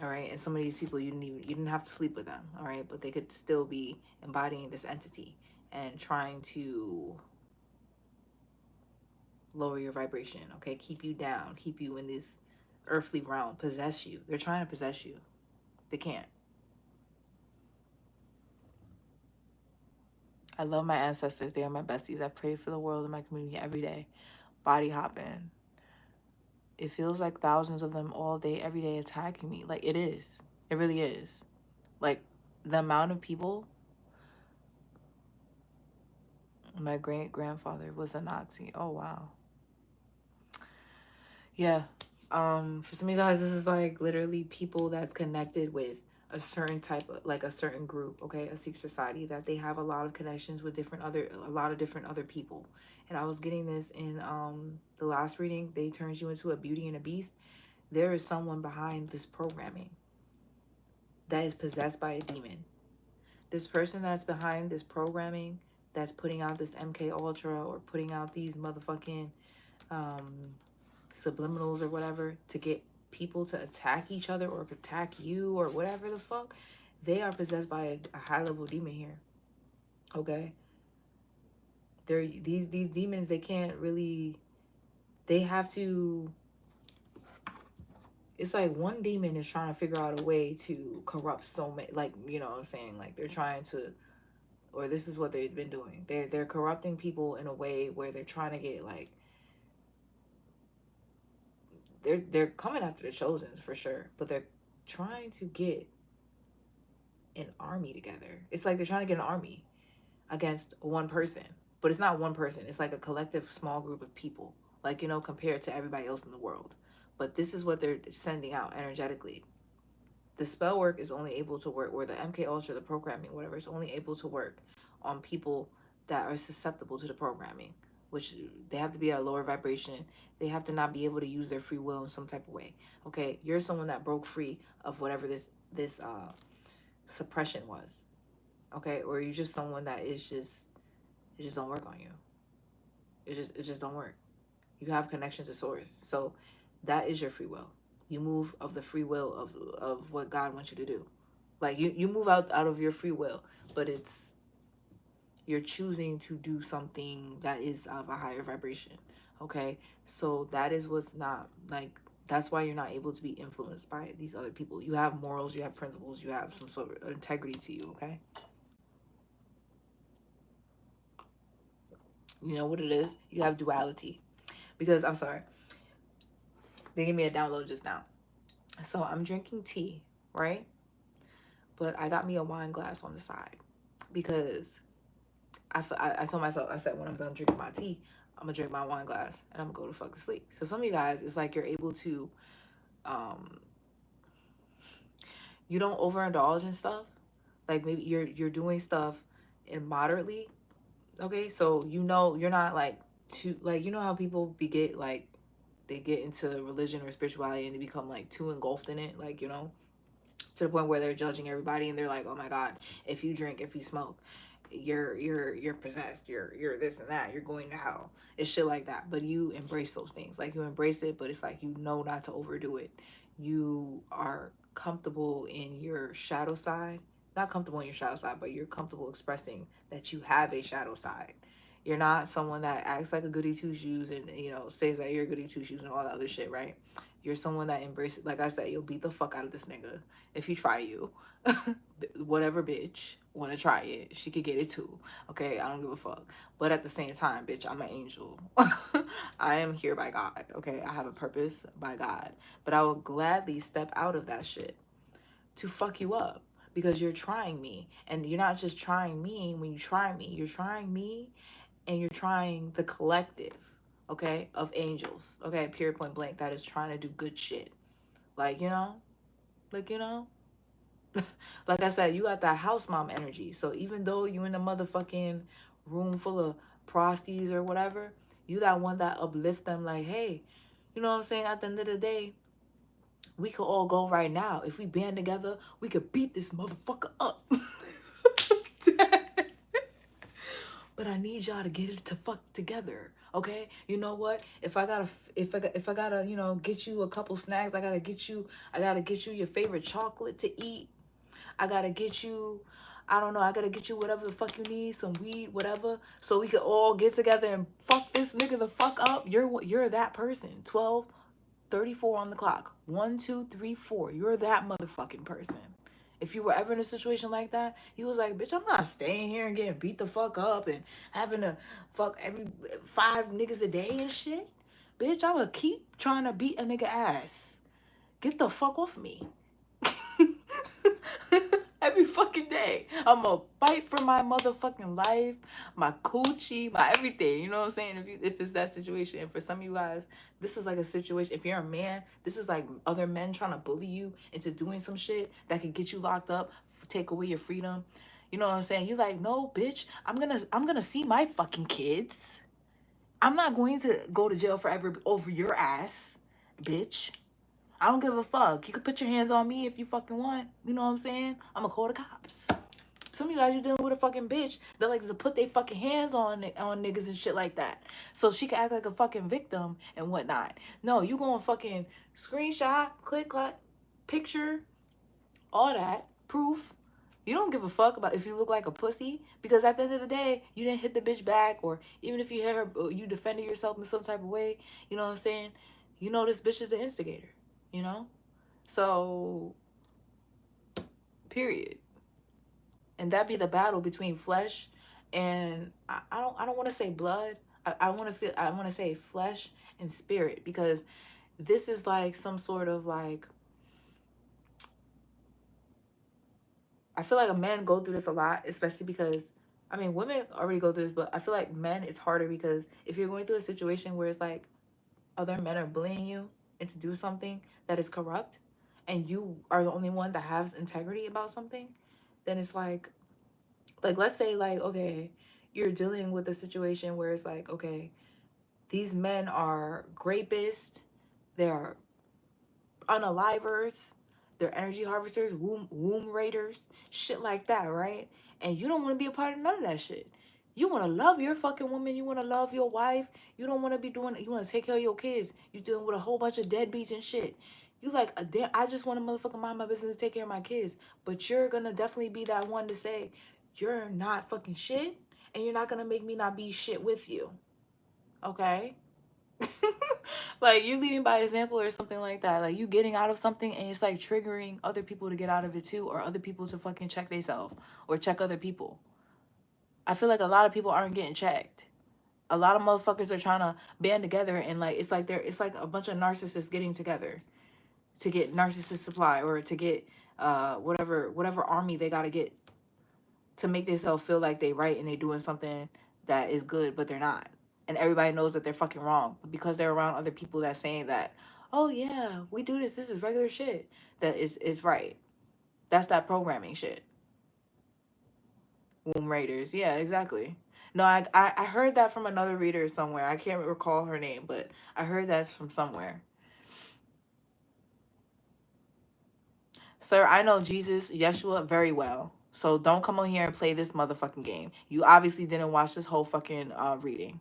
All right, and some of these people you didn't have to sleep with them. All right, but they could still be embodying this entity and trying to lower your vibration. Okay, keep you down, keep you in this earthly realm, possess you. They're trying to possess you. They can't. I love my ancestors. They are my besties. I pray for the world and my community every day. Body hopping. It feels like thousands of them all day, every day attacking me. Like, it is. It really is. Like, the amount of people. My great-grandfather was a Nazi. Oh, wow. Yeah. For some of you guys, this is like literally people that's connected with a certain type of, like a certain group, okay, a secret society, that they have a lot of connections with a lot of different other people. And I was getting this in the last reading. They turned you into a beauty and a beast. There is someone behind this programming that is possessed by a demon. This person that's behind this programming, that's putting out this MK Ultra or putting out these motherfucking subliminals or whatever to get people to attack each other or attack you or whatever the fuck, they are possessed by a high-level demon here. Okay, they're these demons. They can't really. They have to. It's like one demon is trying to figure out a way to corrupt so many. Like, you know what I'm saying? Like, they're trying to, or this is what they've been doing. They're corrupting people in a way where they're trying to get like. They're coming after the Chosens for sure, but they're trying to get an army together. It's like they're trying to get an army against one person, but it's not one person. It's like a collective small group of people, like, compared to everybody else in the world. But this is what they're sending out energetically. The spell work is only able to work, or the MK Ultra, the programming, whatever, is only able to work on people that are susceptible to the programming, which they have to be at a lower vibration. They have to not be able to use their free will in some type of way. Okay, you're someone that broke free of whatever this suppression was. Okay, or you're just someone that it just don't work on you. It just don't work. You have connection to source, so that is your free will. You move of the free will of what God wants you to do. Like, you move out of your free will, but You're choosing to do something that is of a higher vibration. Okay, so that is what's not like, that's why you're not able to be influenced by these other people. You have morals, you have principles, you have some sort of integrity to you. Okay, you know what it is, you have duality. Because I'm sorry, they gave me a download just now. So I'm drinking tea, right? But I got me a wine glass on the side because I told myself, I said, when I'm done drinking my tea, I'm gonna drink my wine glass and I'm gonna go to fuck to sleep. So some of you guys, it's like you're able to, um, you don't overindulge in stuff. Like maybe you're doing stuff in moderately. Okay, so you know you're not like too, like, you know how people be get like, they get into religion or spirituality and they become like too engulfed in it, like, you know, to the point where they're judging everybody and they're like, oh my god, if you drink, if you smoke, you're possessed, you're this and that, you're going to hell. It's shit like that. But you embrace those things, like you embrace it, but it's like you know not to overdo it. You are comfortable in your shadow side, not comfortable in your shadow side, but you're comfortable expressing that you have a shadow side. You're not someone that acts like a goody two shoes and, you know, says that you're a goody two shoes and all that other shit, right? You're someone that embraces, like I said, you'll beat the fuck out of this nigga if he try you. Whatever bitch wanna try it, she could get it too. Okay, I don't give a fuck. But at the same time, bitch, I'm an angel. I am here by God. Okay, I have a purpose by God. But I will gladly step out of that shit to fuck you up because you're trying me. And you're not just trying me when you try me. You're trying me and you're trying the collective, okay, of angels. Okay, period, point blank, that is trying to do good shit. Like, you know? Like, you know? Like I said, you got that house mom energy. So even though you in a motherfucking room full of prosties or whatever, you that one that uplift them, like, hey, you know what I'm saying? At the end of the day, we could all go right now. If we band together, we could beat this motherfucker up. But I need y'all to get it to fuck together, okay? You know what? If I gotta, you know, get you a couple snacks, I gotta get you your favorite chocolate to eat. I gotta get you, I don't know, I gotta get you whatever the fuck you need, some weed, whatever, so we could all get together and fuck this nigga the fuck up. You're that person. 12:34 on the clock. 1, 2, 3, 4. You're that motherfucking person. If you were ever in a situation like that, he was like, bitch, I'm not staying here and getting beat the fuck up and having to fuck every 5 niggas a day and shit. Bitch, I'm gonna keep trying to beat a nigga ass. Get the fuck off me. Every fucking day. I'm gonna fight for my motherfucking life, my coochie, my everything. You know what I'm saying? If it's that situation. And for some of you guys, this is like a situation. If you're a man, this is like other men trying to bully you into doing some shit that could get you locked up, take away your freedom. You know what I'm saying? You like, no, bitch, I'm gonna see my fucking kids. I'm not going to go to jail forever over your ass, bitch. I don't give a fuck. You can put your hands on me if you fucking want. You know what I'm saying? I'm gonna call the cops. Some of you guys, you're dealing with a fucking bitch that like to put their fucking hands on niggas and shit like that, so she can act like a fucking victim and whatnot. No, you gonna fucking screenshot, click, clack, picture, all that proof. You don't give a fuck about if you look like a pussy, because at the end of the day, you didn't hit the bitch back, or even if you hit her, you defended yourself in some type of way. You know what I'm saying? You know this bitch is the instigator. You know, so period. And that be the battle between flesh and I don't want to say blood. I want to say flesh and spirit, because this is like some sort of like, I feel like men go through this a lot, especially because, I mean, women already go through this, but I feel like men, it's harder, because if you're going through a situation where it's like other men are bullying you into do something that is corrupt, and you are the only one that has integrity about something, then it's like let's say, like, okay, you're dealing with a situation where it's like, okay, these men are rapists, they're unalivers, they're energy harvesters, womb raiders, shit like that, right? And you don't want to be a part of none of that shit. You want to love your fucking woman. You want to love your wife. You don't want to be doing, you want to take care of your kids. You dealing with a whole bunch of deadbeats and shit. You like, I just want to motherfucking mind my business and take care of my kids. But you're going to definitely be that one to say, you're not fucking shit. and you're not gonna make me not be shit with you. Okay? Like, you're leading by example or something like that. Like, you getting out of something and it's like triggering other people to get out of it too, or other people to fucking check themselves or check other people. I feel like a lot of people aren't getting checked. A lot of motherfuckers are trying to band together, and like it's like a bunch of narcissists getting together to get narcissist supply, or to get whatever army they got to get to make themselves feel like they right and they doing something that is good, but they're not. And everybody knows that they're fucking wrong. But because they're around other people that's saying that, oh yeah, we do this, this is regular shit, that is right. That's that programming shit. Womb Raiders. Yeah, exactly. No, I heard that from another reader somewhere. I can't recall her name, but I heard that from somewhere. Sir, I know Jesus, Yeshua, very well. So don't come on here and play this motherfucking game. You obviously didn't watch this whole fucking reading.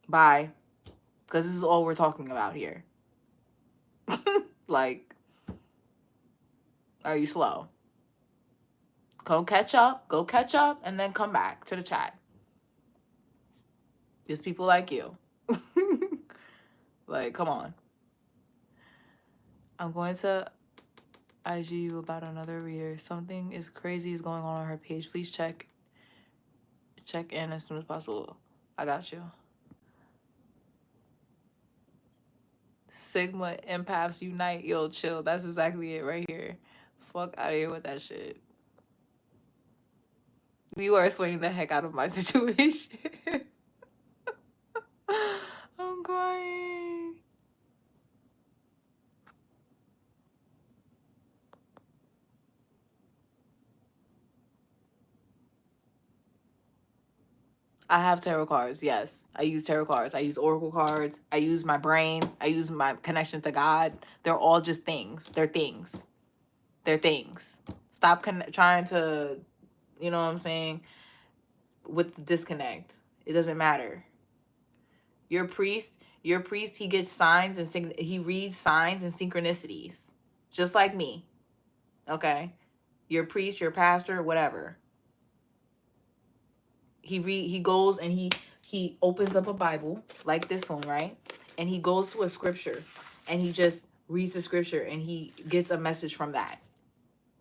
Bye. Because this is all we're talking about here. Like, are you slow? Go catch up, and then come back to the chat. There's people like you. Like, come on. I'm going to IG you about another reader. Something is crazy is going on her page. Please check in as soon as possible. I got you. Sigma empaths unite. Yo, chill. That's exactly it right here. Fuck out of here with that shit. You are explaining the heck out of my situation. I'm crying. I have tarot cards. Yes, I use tarot cards. I use oracle cards. I use my brain. I use my connection to God. They're all just things. They're things. They're things. Stop trying to, you know what I'm saying, with the disconnect. It doesn't matter. Your priest, he gets signs and he reads signs and synchronicities, just like me. Okay, your priest, your pastor, whatever. He goes and he opens up a Bible like this one, right? And he goes to a scripture and he just reads the scripture and he gets a message from that.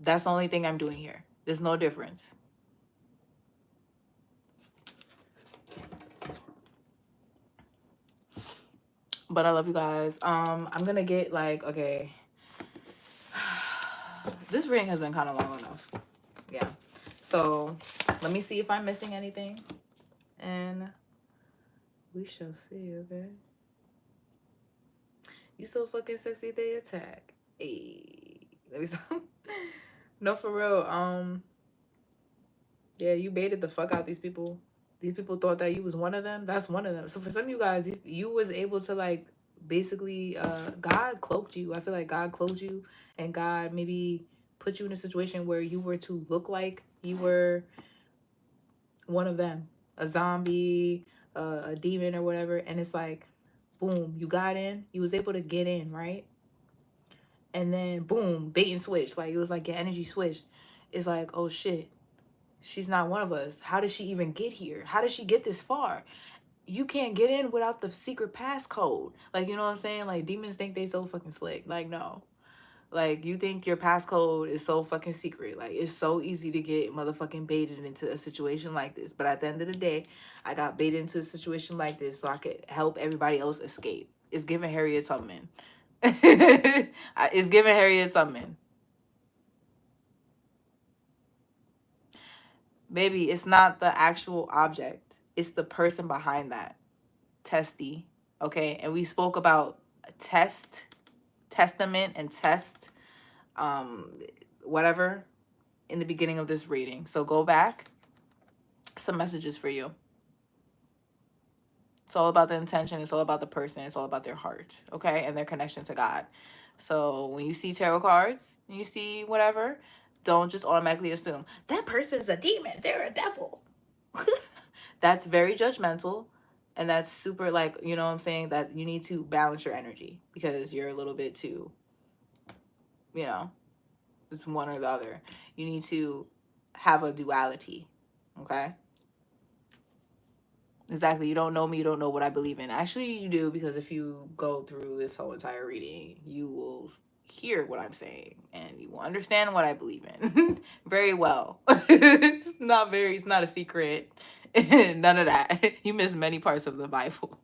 That's the only thing I'm doing here. There's no difference. But I love you guys. I'm gonna get like, okay. This reading has been kind of long enough. Yeah. So let me see if I'm missing anything. And we shall see, okay? You so fucking sexy, they attack. Hey. Let me stop. No, for real. Yeah, you baited the fuck out these people. These people thought that you was one of them. That's one of them. So for some of you guys, you was able to like basically God cloaked you. I feel like God cloaked you, and God maybe put you in a situation where you were to look like you were one of them, a zombie, a demon or whatever. And it's like, boom, you got in. You was able to get in, right? And then boom, bait and switch. Like, it was like your energy switched. It's like, oh shit, she's not one of us. How did she even get here? How did she get this far? You can't get in without the secret passcode. Like, you know what I'm saying? Like, demons think they so fucking slick. Like, no. Like, you think your passcode is so fucking secret. Like, it's so easy to get motherfucking baited into a situation like this. But at the end of the day, I got baited into a situation like this so I could help everybody else escape. It's giving Harriet Tubman. It's giving Harriet Tubman. Baby, it's not the actual object. It's the person behind that. Testy. Okay? And we spoke about testament, and test, whatever, in the beginning of this reading. So go back. Some messages for you. It's all about the intention. It's all about the person. It's all about their heart. Okay? And their connection to God. So when you see tarot cards, you see whatever, don't just automatically assume that person's a demon. They're a devil. That's very judgmental. And that's super, like, you know what I'm saying? That you need to balance your energy because you're a little bit too, you know, it's one or the other. You need to have a duality. Okay? Exactly. You don't know me. You don't know what I believe in. Actually, you do, because if you go through this whole entire reading, you will hear what I'm saying and you will understand what I believe in very well. It's not a secret. None of that. You missed many parts of the Bible.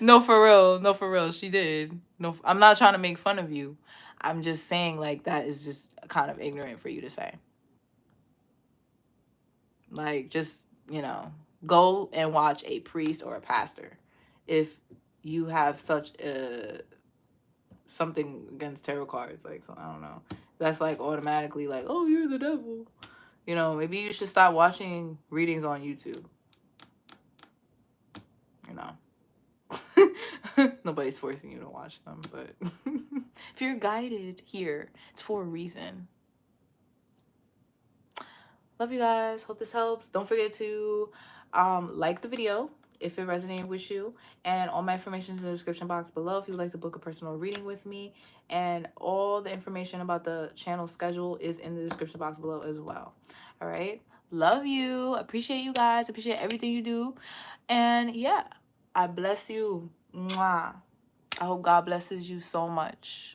No, for real. No, for real. She did. No, I'm not trying to make fun of you. I'm just saying, like, that is just kind of ignorant for you to say. Like, just, go and watch a priest or a pastor if you have such a something against tarot cards. Like, so I don't know. That's like automatically like, oh, you're the devil. Maybe you should stop watching readings on YouTube. Nobody's forcing you to watch them, but if you're guided here, it's for a reason. Love you guys. Hope this helps. Don't forget to like the video if it resonated with you, and all my information is in the description box below if you would like to book a personal reading with me, and all the information about the channel schedule is in the description box below as well. All right, love you, appreciate you guys, appreciate everything you do, and yeah, I bless you. Mwah. I hope God blesses you so much.